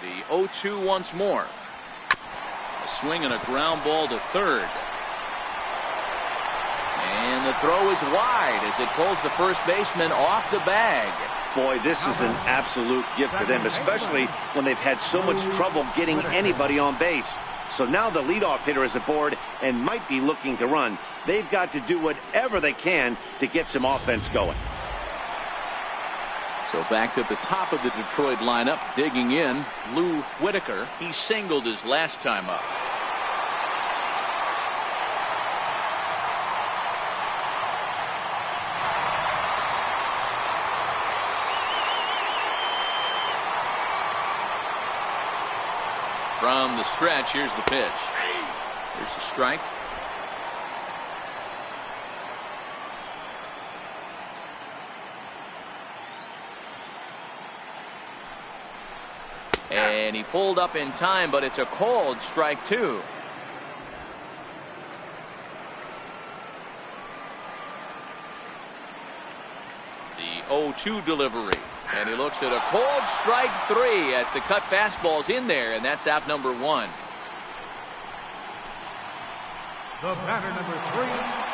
The 0-2 once more. A swing and a ground ball to third. And the throw is wide as it pulls the first baseman off the bag. Boy, this is an absolute gift for them, especially when they've had so much trouble getting anybody on base. So now the leadoff hitter is aboard and might be looking to run. They've got to do whatever they can to get some offense going. So back to the top of the Detroit lineup, digging in, Lou Whitaker. He singled his last time up. From the stretch, here's the pitch. Here's the strike. And he pulled up in time, but it's a called strike 2. The 0-2 delivery. And he looks at a cold strike 3 as the cut fastball's in there, and that's out number 1. The batter, number 3,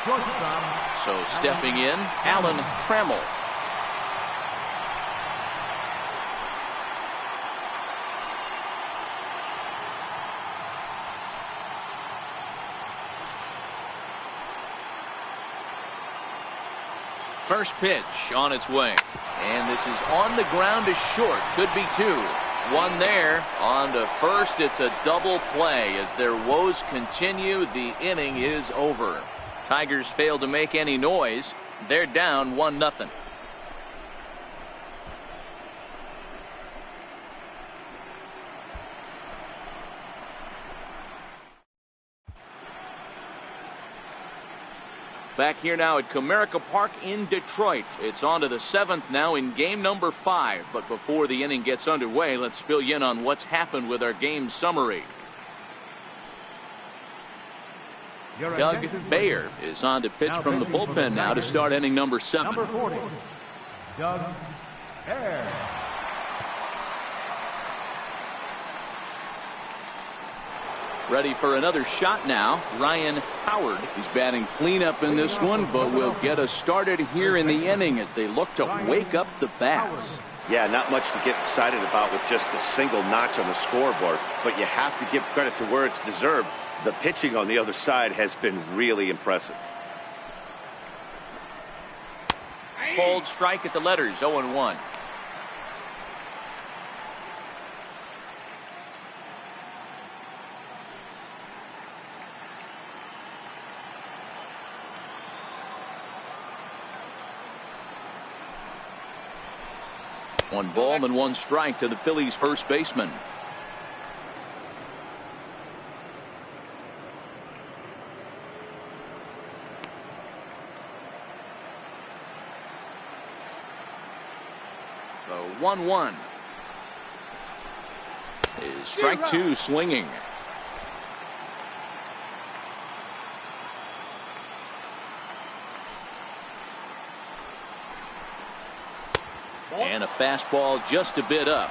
shortstop. So stepping in, Alan Trammell. First pitch on its way. And this is on the ground to short. Could be 2. 1 there. On to first. It's a double play. As their woes continue, the inning is over. Tigers failed to make any noise. They're down 1-0. Back here now at Comerica Park in Detroit. It's on to the 7th now in game number 5. But before the inning gets underway, let's fill you in on what's happened with our game summary. Doug Bayer is on to pitch from the bullpen now to start inning number 7. Number 40, Doug Bayer. Ready for another shot now. Ryan Howard is batting cleanup in this one, but will get us started here in the inning as they look to wake up the bats. Yeah, not much to get excited about with just a single notch on the scoreboard, but you have to give credit to where it's deserved. The pitching on the other side has been really impressive. Cold strike at the letters, 0-1. One ball and 1 strike to the Phillies first baseman. So 1-1 is strike 2 swinging. And a fastball just a bit up.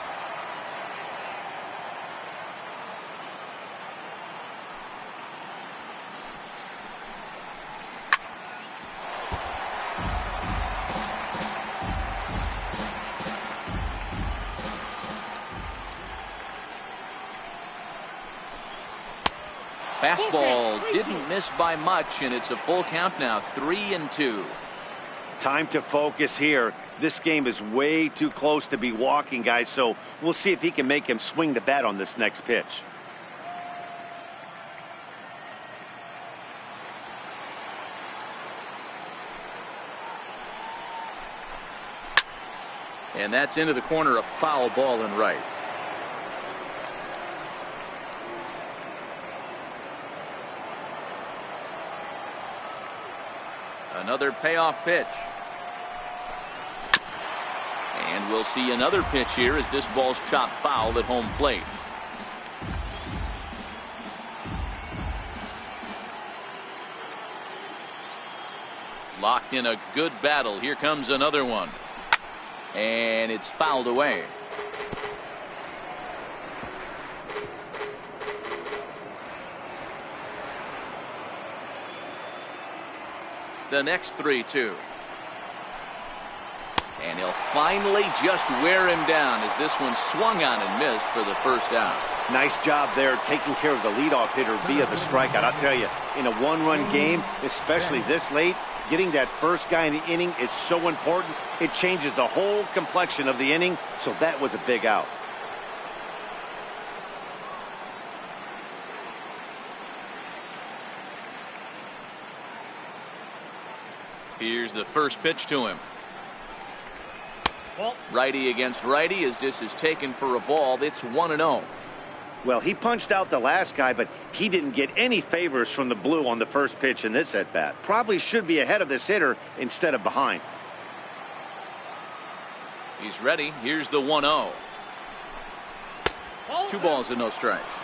Fastball didn't miss by much, and it's a full count now, 3-2. Time to focus here. This game is way too close to be walking, guys, so we'll see if he can make him swing the bat on this next pitch. And that's into the corner, a foul ball and right. Another payoff pitch. And we'll see another pitch here as this ball's chopped foul at home plate. Locked in a good battle. Here comes another one. And it's fouled away. The next 3-2. And he'll finally just wear him down as this one swung on and missed for the first out. Nice job there taking care of the leadoff hitter via the strikeout. I'll tell you, in a one-run game, especially this late, getting that first guy in the inning is so important. It changes the whole complexion of the inning, so that was a big out. Here's the first pitch to him. Righty against righty as this is taken for a ball. It's 1-0. Well, he punched out the last guy, but he didn't get any favors from the blue on the first pitch in this at-bat. Probably should be ahead of this hitter instead of behind. He's ready. Here's the 1-0. 2 balls and no strikes.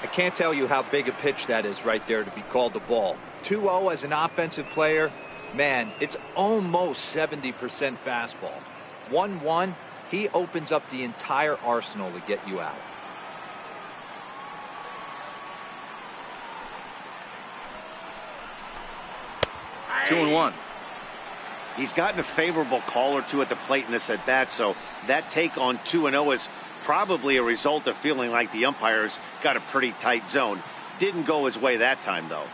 I can't tell you how big a pitch that is right there to be called a ball. 2-0 as an offensive player. Man, it's almost 70% fastball. 1-1, he opens up the entire arsenal to get you out. Two and one. He's gotten a favorable call or two at the plate in this at bat, so that take on 2-0 is probably a result of feeling like the umpires got a pretty tight zone. Didn't go his way that time, though.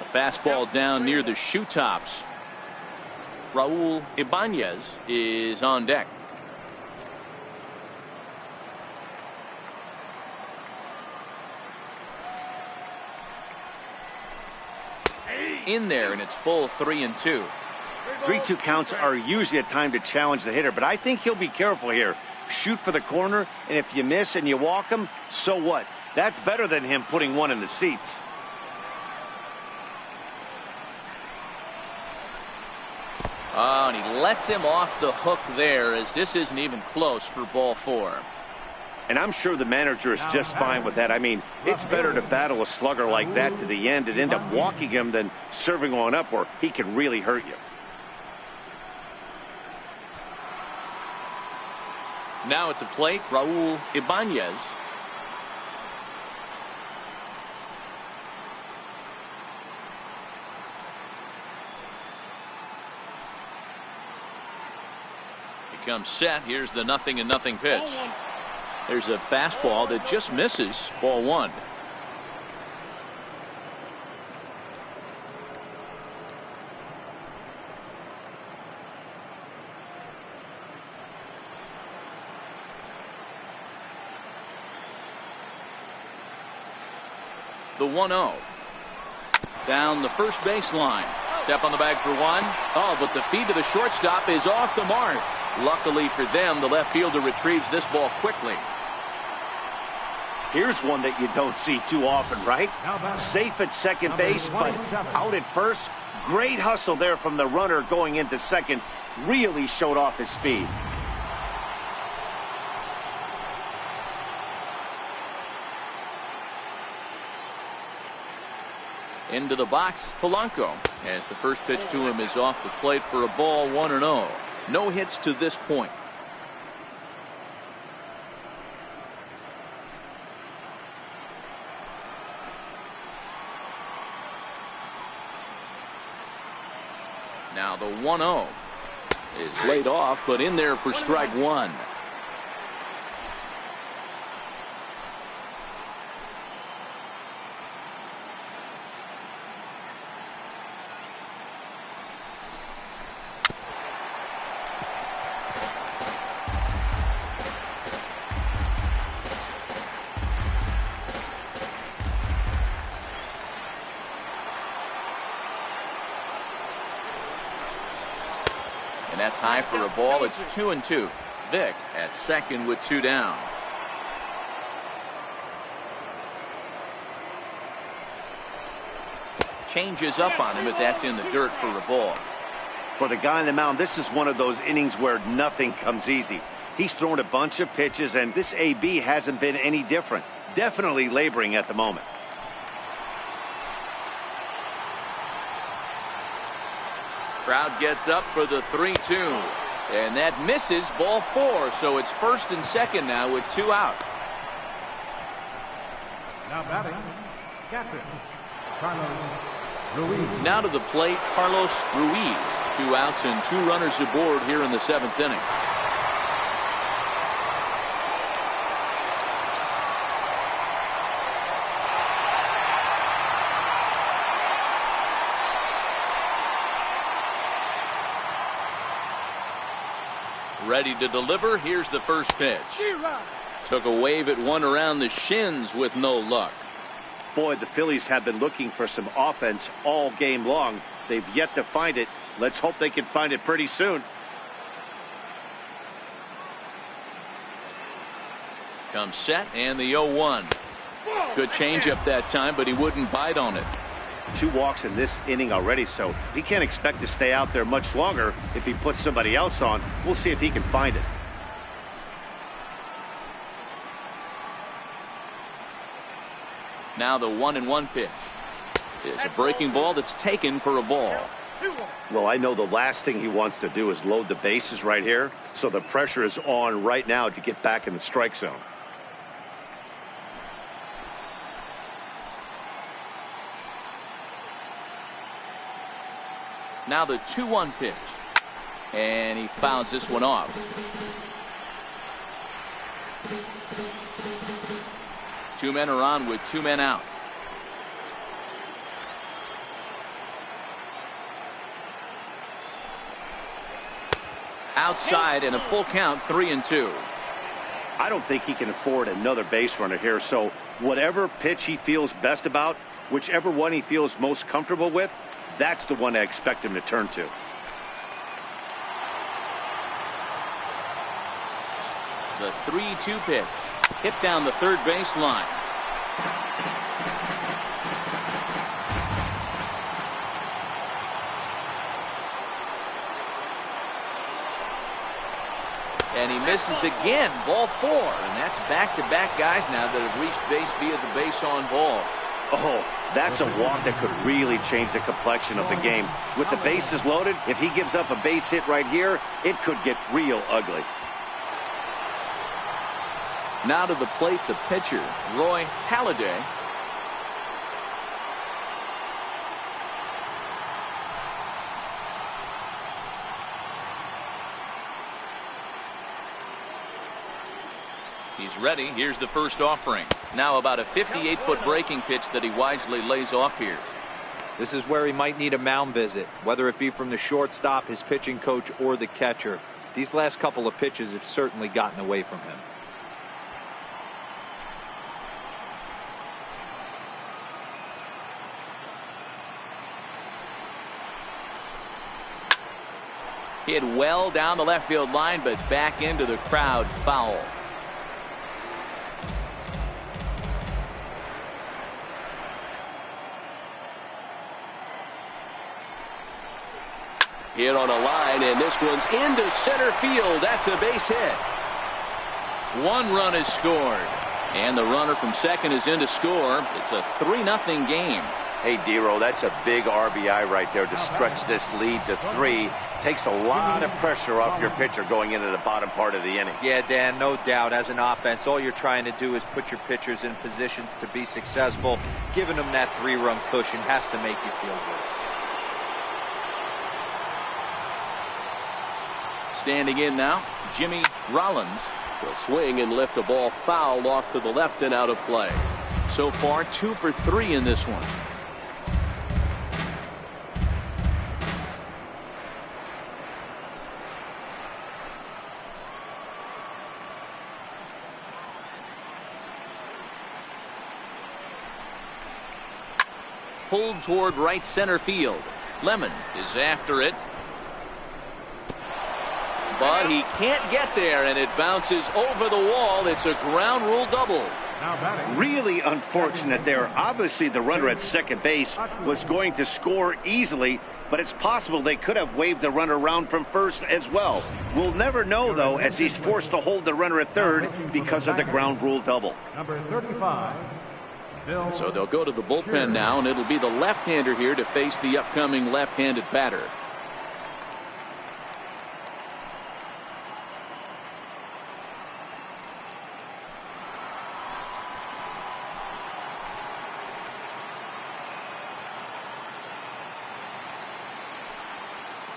A fastball down near the shoe tops. Raul Ibanez is on deck. In there, and it's full 3-2. 3-2 counts are usually a time to challenge the hitter, but I think he'll be careful here. Shoot for the corner, and if you miss and you walk him, so what? That's better than him putting one in the seats. Oh, and he lets him off the hook there, as this isn't even close for ball 4. And I'm sure the manager is just fine with that. I mean, it's better to battle a slugger like that to the end and end up walking him than serving one up where he can really hurt you. Now at the plate, Raul Ibanez. He comes set. Here's the 0-0 pitch. There's a fastball that just misses. Ball 1. The 1-0. Down the first baseline. Step on the bag for one. Oh, but the feed to the shortstop is off the mark. Luckily for them, the left fielder retrieves this ball quickly. Here's one that you don't see too often, right? Safe at second base, but out at first. Great hustle there from the runner going into second. Really showed off his speed. Into the box, Polanco, as the first pitch to him is off the plate for a ball, 1-0. No hits to this point. Now the 1-0 is laid off, but in there for strike 1. That's high for a ball. It's 2-2. Vick at second with 2 down. Changes up on him, but that's in the dirt for a ball. For the guy on the mound, this is one of those innings where nothing comes easy. He's thrown a bunch of pitches, and this AB hasn't been any different. Definitely laboring at the moment. Crowd gets up for the 3-2, and that misses. Ball 4, so it's first and second now with 2 out. Now batting, captain Carlos Ruiz. Now to the plate, Carlos Ruiz. 2 outs and 2 runners aboard here in the 7th inning. Ready to deliver. Here's the first pitch. Took a wave at one around the shins with no luck. Boy, the Phillies have been looking for some offense all game long. They've yet to find it. Let's hope they can find it pretty soon. Comes set, and the 0-1. Good changeup that time, but he wouldn't bite on it. 2 walks in this inning already, so he can't expect to stay out there much longer if he puts somebody else on. We'll see if he can find it. Now the 1-1 pitch is a breaking ball that's taken for a ball. Well, I know the last thing he wants to do is load the bases right here, so the pressure is on right now to get back in the strike zone. Now the 2-1 pitch. And he fouls this one off. Two men are on with two men out. Outside and a full count, 3-2. I don't think he can afford another base runner here, so whatever pitch he feels best about, whichever one he feels most comfortable with, that's the one I expect him to turn to. The 3-2 pitch. Hit down the third base line. And he misses again. Ball 4. And that's back-to-back guys now that have reached base via the base on ball. Oh, that's a walk that could really change the complexion of the game. With the bases loaded, if he gives up a base hit right here, it could get real ugly. Now to the plate, the pitcher, Halladay. He's ready. Here's the first offering. Now about a 58-foot breaking pitch that he wisely lays off here. This is where he might need a mound visit, whether it be from the shortstop, his pitching coach, or the catcher. These last couple of pitches have certainly gotten away from him. Hit well down the left field line, but back into the crowd, foul. Hit on a line, and this one's into center field. That's a base hit. One run is scored, and the runner from second is in to score. It's a 3-0 game. Hey, Dero, that's a big RBI right there to stretch this lead to 3. Takes a lot of pressure off your pitcher going into the bottom part of the inning. Yeah, Dan, no doubt. As an offense, all you're trying to do is put your pitchers in positions to be successful. Giving them that 3-run cushion has to make you feel good. Standing in now, Jimmy Rollins will swing and lift a ball foul off to the left and out of play. So far, 2 for 3 in this one. Pulled toward right center field. Lemon is after it. But he can't get there, and it bounces over the wall. It's a ground rule double. Really unfortunate there. Obviously, the runner at second base was going to score easily, but it's possible they could have waved the runner around from first as well. We'll never know, though, as he's forced to hold the runner at third because of the ground rule double. Number 35. So they'll go to the bullpen now, and it'll be the left-hander here to face the upcoming left-handed batter.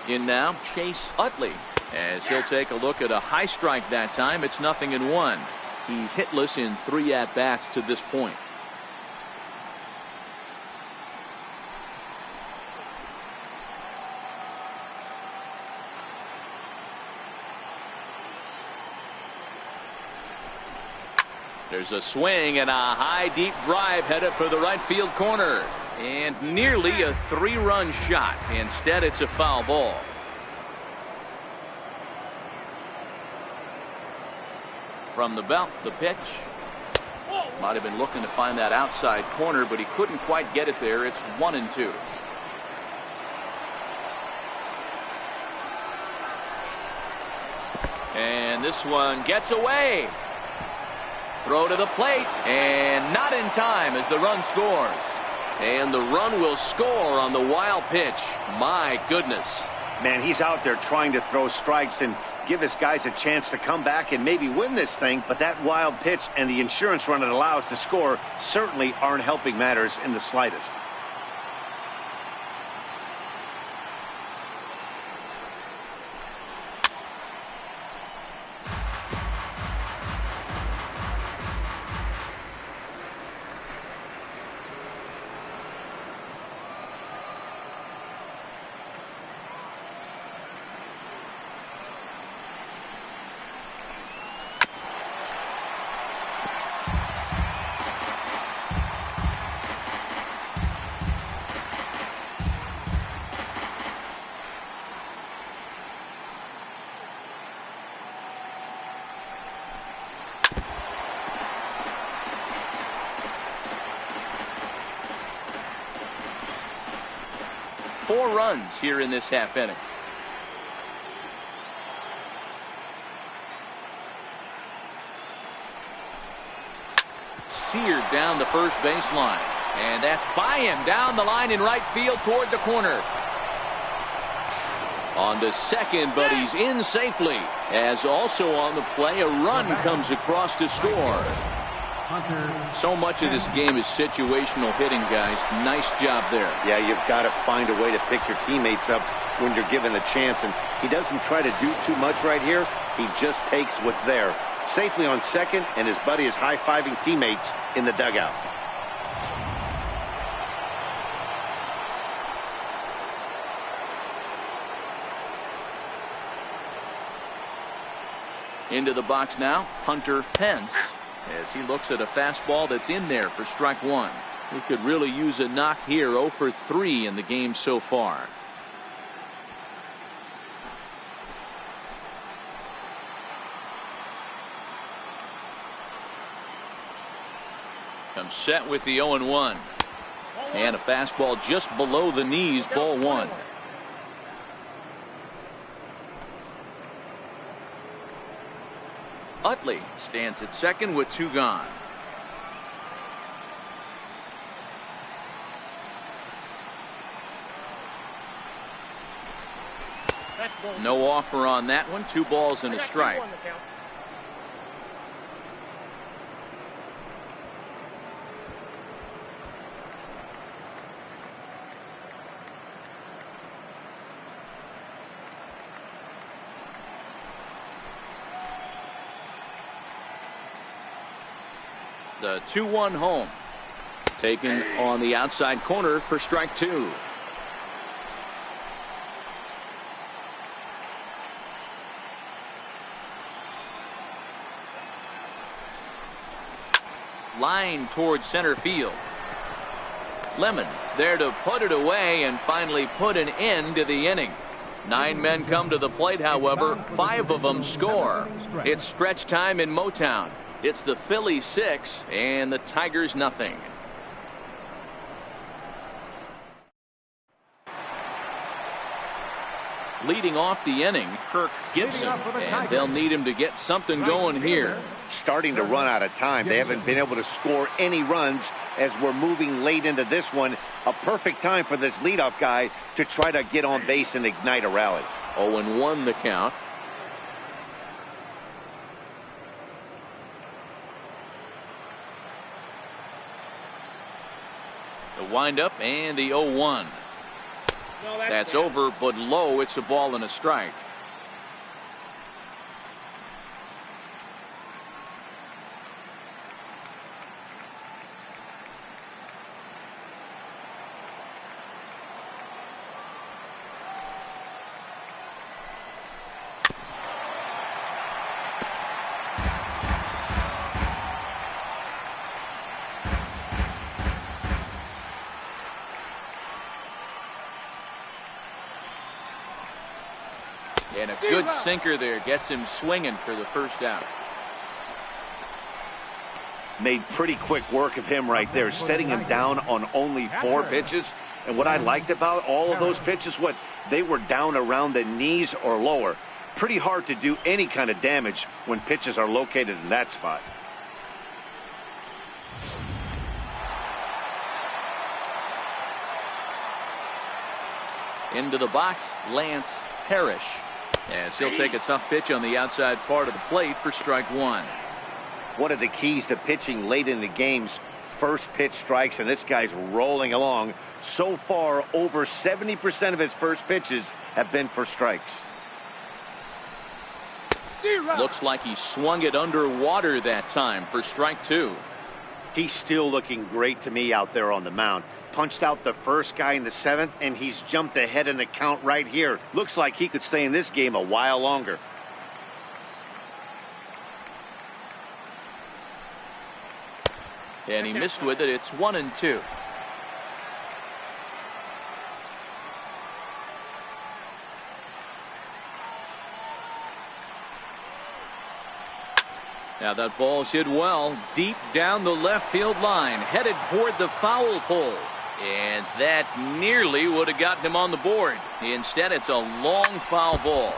In now, Chase Utley, as he'll take a look at a high strike that time. It's 0-1. He's hitless in 3 at-bats to this point. There's a swing and a high deep drive headed for the right field corner. And nearly a 3-run shot. Instead, it's a foul ball. From the belt, the pitch. Might have been looking to find that outside corner, but he couldn't quite get it there. It's 1-2. And this one gets away. Throw to the plate, and not in time as the run scores. And the run will score on the wild pitch. My goodness. Man, he's out there trying to throw strikes and give his guys a chance to come back and maybe win this thing. But that wild pitch and the insurance run it allows to score certainly aren't helping matters in the slightest. Four runs here in this half inning. Seared down the first baseline. And that's by him down the line in right field toward the corner. On to second, but he's in safely. As also on the play, a run comes across to score. So much of this game is situational hitting, guys. Nice job there. Yeah, you've got to find a way to pick your teammates up when you're given the chance. And he doesn't try to do too much right here. He just takes what's there. Safely on second, and his buddy is high-fiving teammates in the dugout. Into the box now, Hunter Pence, as he looks at a fastball that's in there for strike one. He could really use a knock here. 0 for 3 in the game so far. Comes set with the 0-1. And a fastball just below the knees, ball one. Utley stands at second with 2 gone. No offer on that one. 2 balls and a strike. The 2-1 home. Taken on the outside corner for strike 2. Line towards center field. Lemon is there to put it away and finally put an end to the inning. 9 men come to the plate, however. 5 of them score. It's stretch time in Motown. It's the Phillies 6 and the Tigers nothing. Leading off the inning, Kirk Gibson, and they'll need him to get something going here. Starting to run out of time. They haven't been able to score any runs as we're moving late into this one. A perfect time for this leadoff guy to try to get on base and ignite a rally. 0-1 the count. The windup and the 0-1. That's over, but low. It's a ball and a strike. And a good sinker there gets him swinging for the first out. Made pretty quick work of him right there, setting him down on only 4 pitches. And what I liked about all of those pitches, they were down around the knees or lower. Pretty hard to do any kind of damage when pitches are located in that spot. Into the box, Lance Parrish. As he'll take a tough pitch on the outside part of the plate for strike one. One of the keys to pitching late in the game's first pitch strikes, and this guy's rolling along. So far, over 70% of his first pitches have been for strikes. Looks like he swung it underwater that time for strike two. He's still looking great to me out there on the mound. Punched out the first guy in the seventh, and he's jumped ahead in the count right here. Looks like he could stay in this game a while longer. And he missed with it. It's 1-2. Now that ball's hit well, deep down the left field line, headed toward the foul pole. And that nearly would have gotten him on the board. Instead, it's a long foul ball.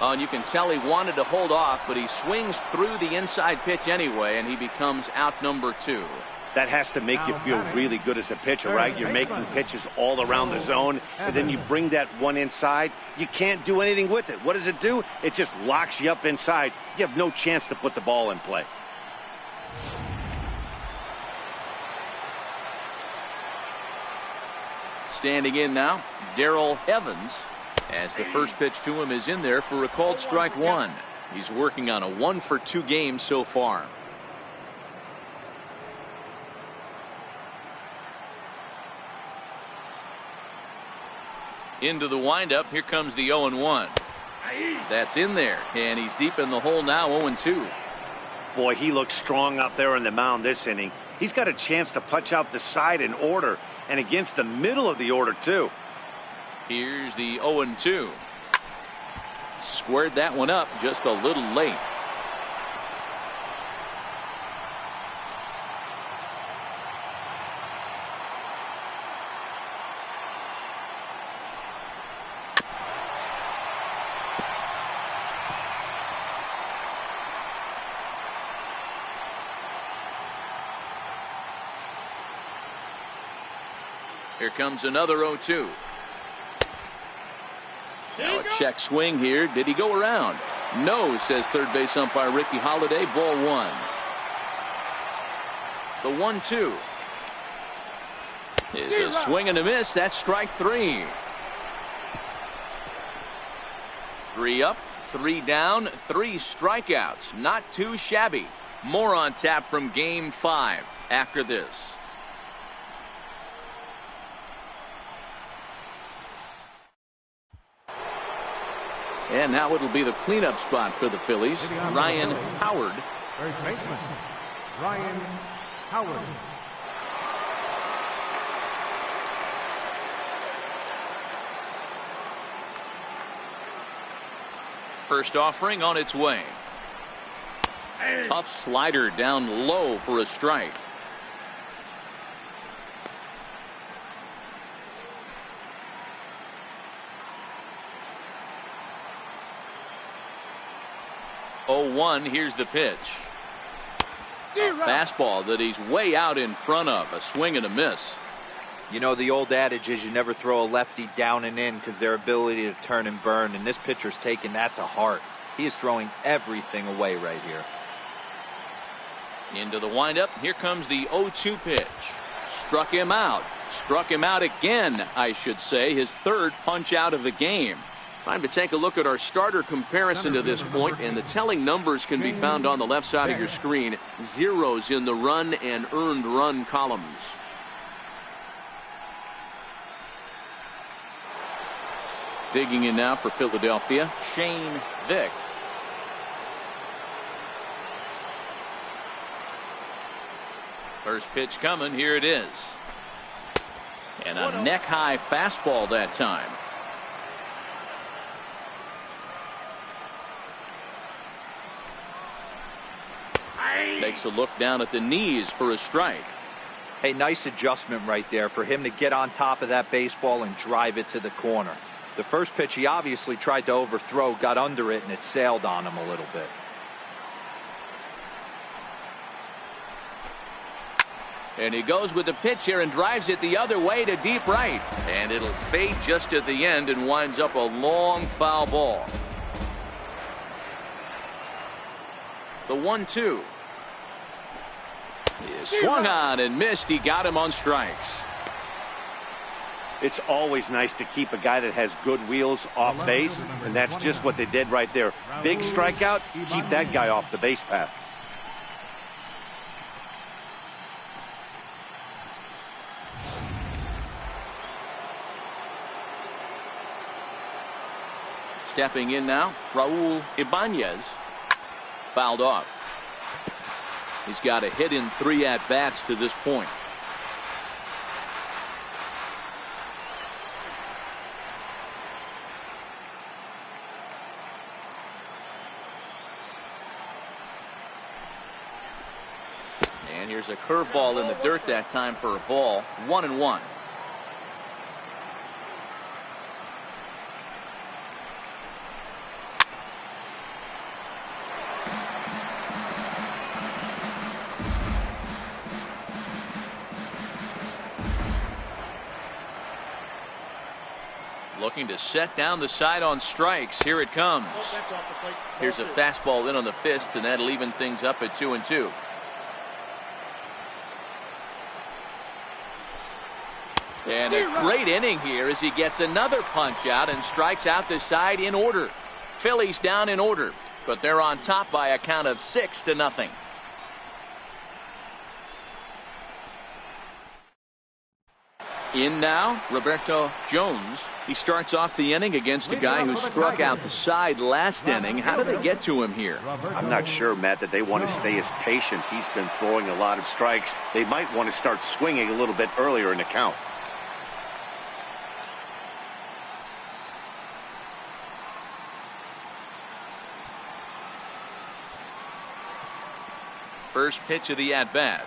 Oh, and you can tell he wanted to hold off, but he swings through the inside pitch anyway, and he becomes out number two. That has to make you feel really good as a pitcher, right? You're making pitches all around the zone, and then you bring that one inside. You can't do anything with it. What does it do? It just locks you up inside. You have no chance to put the ball in play. Standing in now, Darrell Evans, as the first pitch to him is in there for a called strike one. He's working on a 1-for-2 game so far. Into the windup. Here comes the 0-1. That's in there, and he's deep in the hole now. 0-2. Boy, he looks strong out there on the mound this inning. He's got a chance to punch out the side in order, and against the middle of the order too. Here's the 0-2. Squared that one up just a little late. Here comes another 0-2. Now a check swing here. Did he go around? No, says third base umpire Ricky Halladay. Ball one. The 1-2 is a swing and a miss. That's strike three. 3 up, 3 down, 3 strikeouts. Not too shabby. More on tap from game 5 after this. And now it'll be the cleanup spot for the Phillies. Ryan Howard. First baseman, Ryan Howard. First offering on its way. Tough slider down low for a strike. Here's the pitch. A fastball that he's way out in front of. A swing and a miss. You know, the old adage is you never throw a lefty down and in because their ability to turn and burn, and this pitcher's taking that to heart. He is throwing everything away right here. Into the windup. Here comes the 0-2 pitch. Struck him out. Struck him out again, I should say. His third punch out of the game. Time to take a look at our starter comparison to this point, and the telling numbers can be found on the left side of your screen. Zeros in the run and earned run columns. Digging in now for Philadelphia, Shane Vick. First pitch coming. Here it is. And a neck-high fastball that time. Takes a look down at the knees for a strike. Hey, nice adjustment right there for him to get on top of that baseball and drive it to the corner. The first pitch he obviously tried to overthrow, got under it, and it sailed on him a little bit. And he goes with the pitch here and drives it the other way to deep right. And it'll fade just at the end and winds up a long foul ball. The 1-2. He swung on and missed. He got him on strikes. It's always nice to keep a guy that has good wheels off base, and that's just what they did right there. Big strikeout, keep that guy off the base path. Stepping in now, Raul Ibanez. Fouled off. He's got a hit in 3 at-bats to this point. And here's a curveball in the dirt that time for a ball. 1-1. Looking to set down the side on strikes. Here it comes. Here's a fastball in on the fist, and that'll even things up at 2-2. And a great inning here as he gets another punch out and strikes out the side in order. Phillies down in order, but they're on top by a count of 6-0. In now, Roberto Jones. He starts off the inning against a guy who struck out the side last inning. How did they get to him here? I'm not sure, Matt, that they want to stay as patient. He's been throwing a lot of strikes. They might want to start swinging a little bit earlier in the count. First pitch of the at-bat.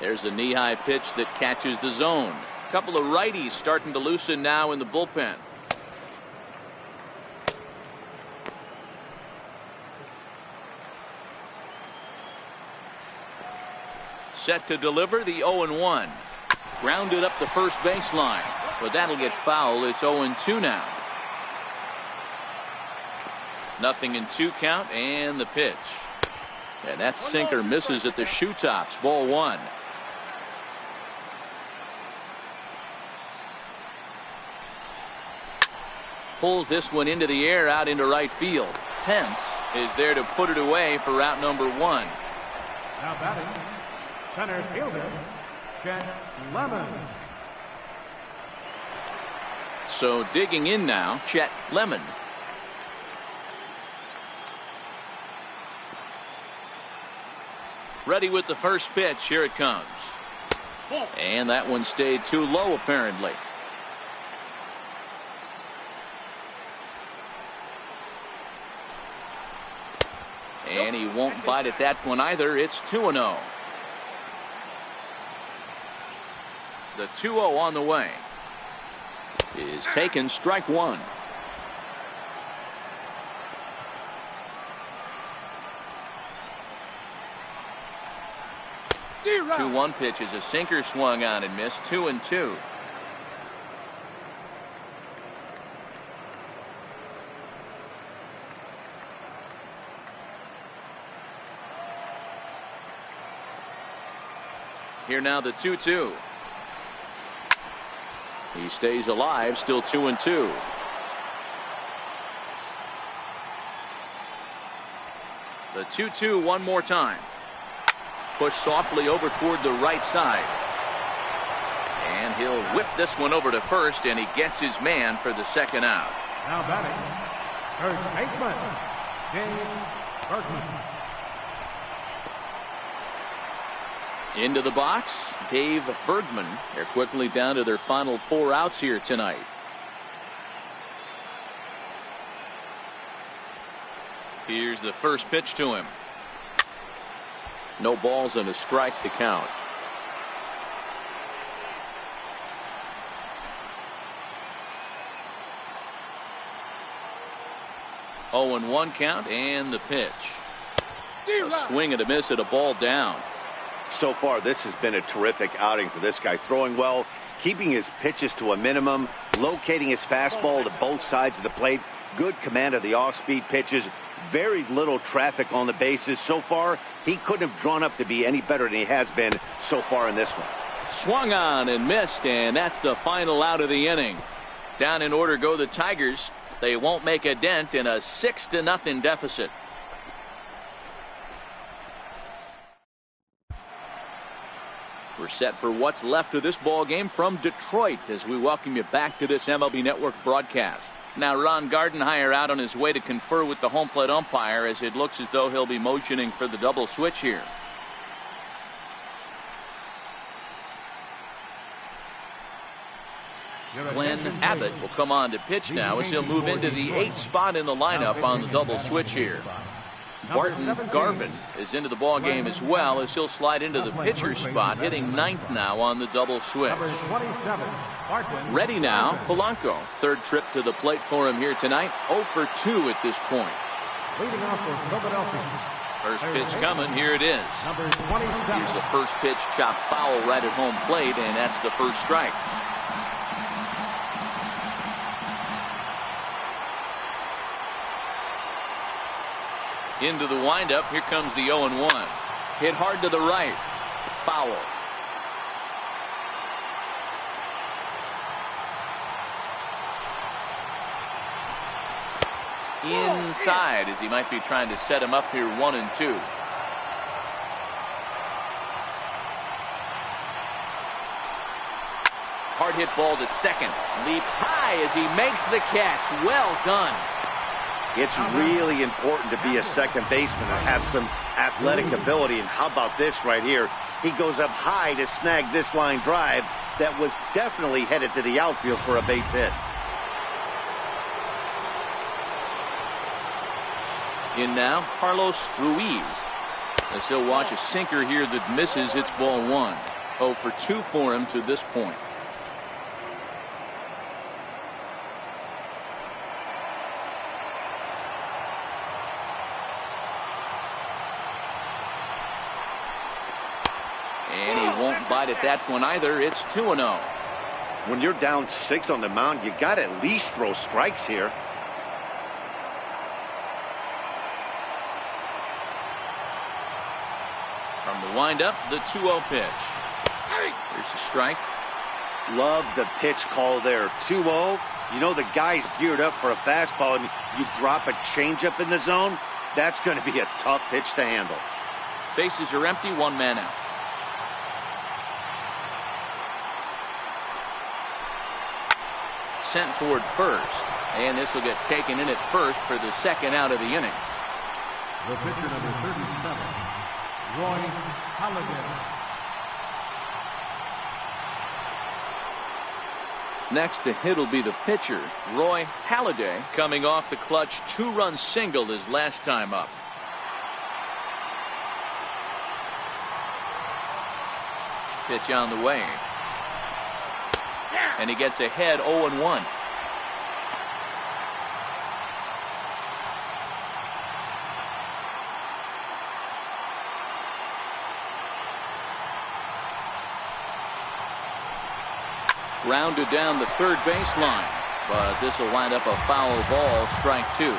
There's a knee-high pitch that catches the zone. A couple of righties starting to loosen now in the bullpen. Set to deliver the 0-1. Grounded up the first baseline, but that'll get foul. It's 0-2 now. 0-2 count, and the pitch. And that sinker misses at the shoe tops. Ball 1. Pulls this one into the air out into right field. Pence is there to put it away for route number 1. Now batting, center fielder, Chet Lemon. So digging in now, Chet Lemon. Ready with the first pitch. Here it comes. And that one stayed too low, apparently. And he won't bite at that one either. It's 2-0. The 2-0 on the way is taken. Strike 1. 2-1 pitch is a sinker swung on and missed. 2-2. Here now the 2-2. He stays alive, still 2-2. The 2-2 one more time. Push softly over toward the right side. And he'll whip this one over to first, and he gets his man for the second out. Now batting, first baseman, Dave Bergman. Into the box, Dave Bergman. They're quickly down to their final 4 outs here tonight. Here's the first pitch to him. No balls and a strike to count. 0-1 count and the pitch. A swing and a miss at a ball down. So far, this has been a terrific outing for this guy. Throwing well, keeping his pitches to a minimum, locating his fastball to both sides of the plate. Good command of the off-speed pitches. Very little traffic on the bases. So far, he couldn't have drawn up to be any better than he has been so far in this one. Swung on and missed, and that's the final out of the inning. Down in order go the Tigers. They won't make a dent in a 6-0 deficit. We're set for what's left of this ball game from Detroit as we welcome you back to this MLB Network broadcast. Now Ron Gardenhire out on his way to confer with the home plate umpire as it looks as though he'll be motioning for the double switch here. Glenn Abbott will come on to pitch now as he'll move into the 8th spot in the lineup on the double switch here. Barton Garvin is into the ball game as well as he'll slide into the pitcher's spot, hitting 9th now on the double switch. Ready now, Polanco. Third trip to the plate for him here tonight. 0 for 2 at this point. Leading off for Philadelphia. First pitch coming. Here it is. Here's the first pitch, chopped foul right at home plate, and that's the first strike. Into the windup. Here comes the 0-1. Hit hard to the right. Foul. Inside as he might be trying to set him up here 1-2. Hard hit ball to second. Leaps high as he makes the catch. Well done. It's really important to be a second baseman and have some athletic ability. And how about this right here? He goes up high to snag this line drive that was definitely headed to the outfield for a base hit. In now, Carlos Ruiz. As he'll watch a sinker here that misses. It's ball 1. 0 for 2 for him to this point. And he won't bite at that one either. It's 2-0. When you're down 6 on the mound, you got to at least throw strikes here. From the windup, the 2-0 pitch. There's a strike. Love the pitch call there. 2-0. You know the guy's geared up for a fastball, and you drop a changeup in the zone. That's going to be a tough pitch to handle. Bases are empty. 1 man out. Sent toward first, and this will get taken in at first for the second out of the inning. The pitcher number 37, Roy Halladay. Next to hit will be the pitcher, Roy Halladay, coming off the clutch 2-run single his last time up. Pitch on the way. And he gets ahead 0-1. Grounded down the third baseline, but this will wind up a foul ball, strike 2.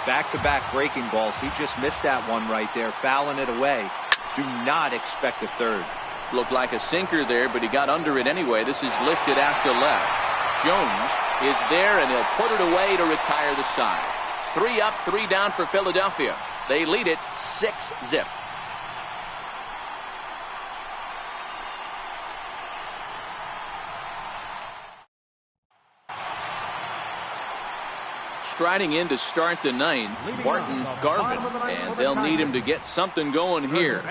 Back-to-back breaking balls. He just missed that one right there, fouling it away. Do not expect a third. Looked like a sinker there, but he got under it anyway. This is lifted out to left. Jones is there, and he'll put it away to retire the side. 3 up, 3 down for Philadelphia. They lead it 6-0. Striding in to start the 9th, Barton Garvin, and they'll need him to get something going here.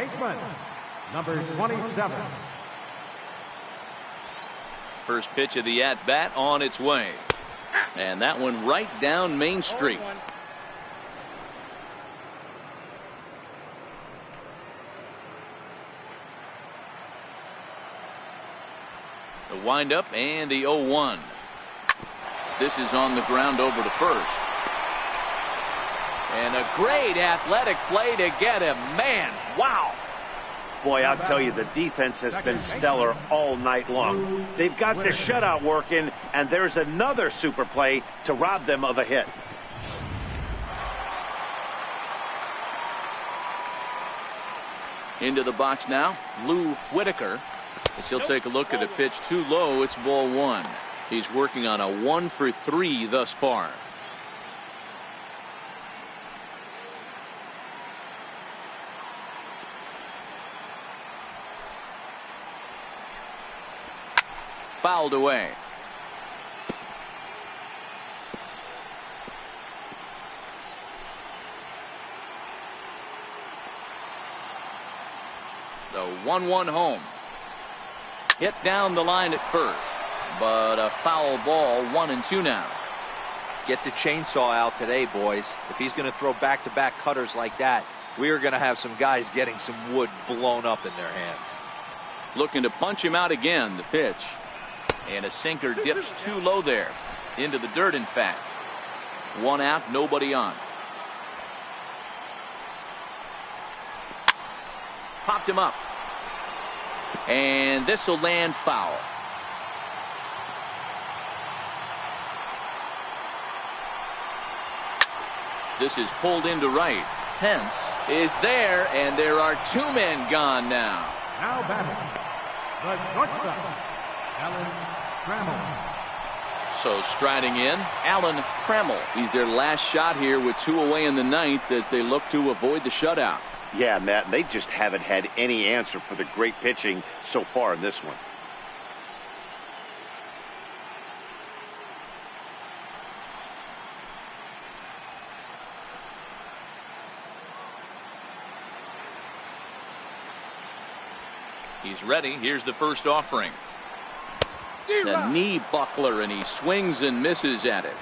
Number 27. First pitch of the at-bat on its way. And that one right down Main Street. The windup and the 0-1. This is on the ground over to first. And a great athletic play to get him. Man, wow. Boy, I'll tell you, the defense has been stellar all night long. They've got the shutout working, and there's another super play to rob them of a hit. Into the box now, Lou Whitaker. As he'll take a look at a pitch too low, it's ball one. He's working on a 1-for-3 thus far. Fouled away. The 1-1 home. Hit down the line at first, but a foul ball. 1-2 now. Get the chainsaw out today, boys. If he's going to throw back-to-back cutters like that, we are going to have some guys getting some wood blown up in their hands. Looking to punch him out again. The pitch. And a sinker dips too low there. Into the dirt, in fact. One out, nobody on. Popped him up. And this will land foul. This is pulled into right. Pence is there, and there are two men gone now. Now batting, the shortstop, Alan Trammell. So striding in, Alan Trammell. He's their last shot here with 2 away in the ninth as they look to avoid the shutout. Yeah, Matt, they just haven't had any answer for the great pitching so far in this one. He's ready. Here's the first offering. The knee buckler, and he swings and misses at it.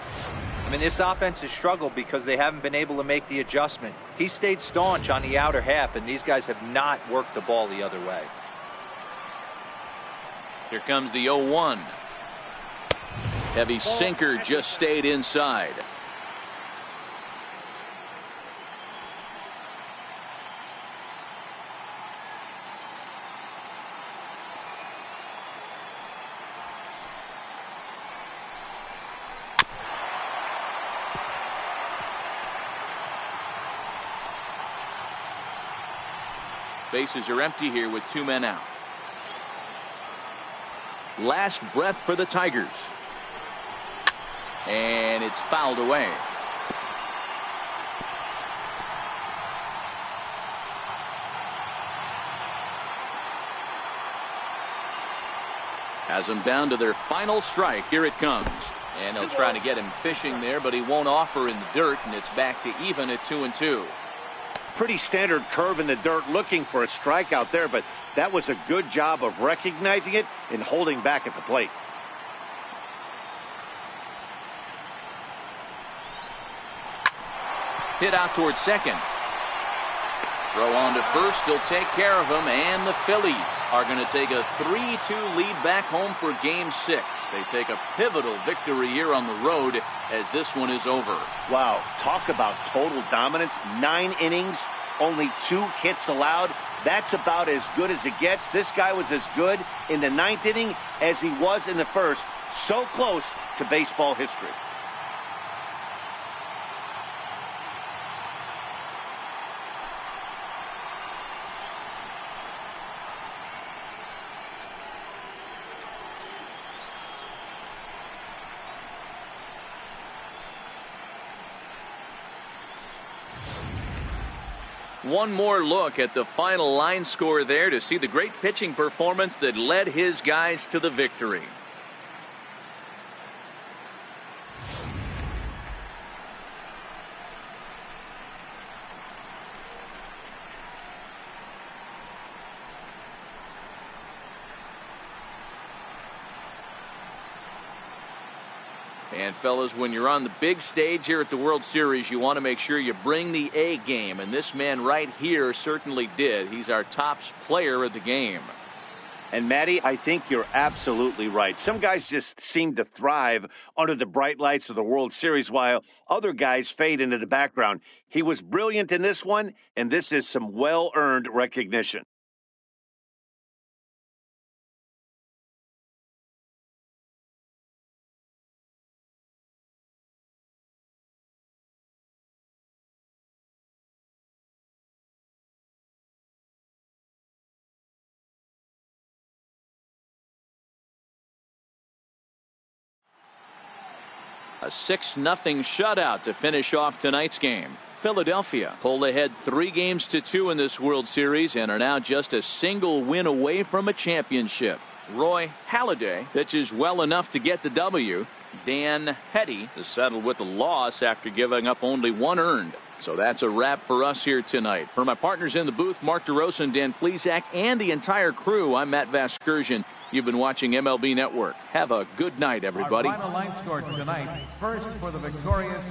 I mean, this offense has struggled because they haven't been able to make the adjustment. He stayed staunch on the outer half, and these guys have not worked the ball the other way. Here comes the 0-1. Heavy sinker just stayed inside. Bases are empty here with 2 men out. Last breath for the Tigers. And it's fouled away. Has them down to their final strike. Here it comes. And they'll try to get him fishing there, but he won't offer in the dirt, and it's back to even at 2-2. Pretty standard curve in the dirt, looking for a strikeout there, but that was a good job of recognizing it and holding back at the plate. Hit out towards second. Throw on to first. He'll take care of him, and the Phillies are going to take a 3-2 lead back home for Game 6. They take a pivotal victory here on the road as this one is over. Wow, talk about total dominance. 9 innings, only 2 hits allowed. That's about as good as it gets. This guy was as good in the 9th inning as he was in the first. So close to baseball history. One more look at the final line score there to see the great pitching performance that led his guys to the victory. And fellas, when you're on the big stage here at the World Series, you want to make sure you bring the A game, and this man right here certainly did. He's our top player of the game. And, Matty, I think you're absolutely right. Some guys just seem to thrive under the bright lights of the World Series while other guys fade into the background. He was brilliant in this one, and this is some well-earned recognition. A 6-0 shutout to finish off tonight's game. Philadelphia pulled ahead 3-2 in this World Series and are now just a single win away from a championship. Roy Halladay pitches well enough to get the W. Dan Petry is settled with a loss after giving up only 1 earned. So that's a wrap for us here tonight. For my partners in the booth, Mark DeRosa and Dan Plesac, and the entire crew, I'm Matt Vasgersian. You've been watching MLB Network. Have a good night, everybody. Our final line score tonight, first for the victorious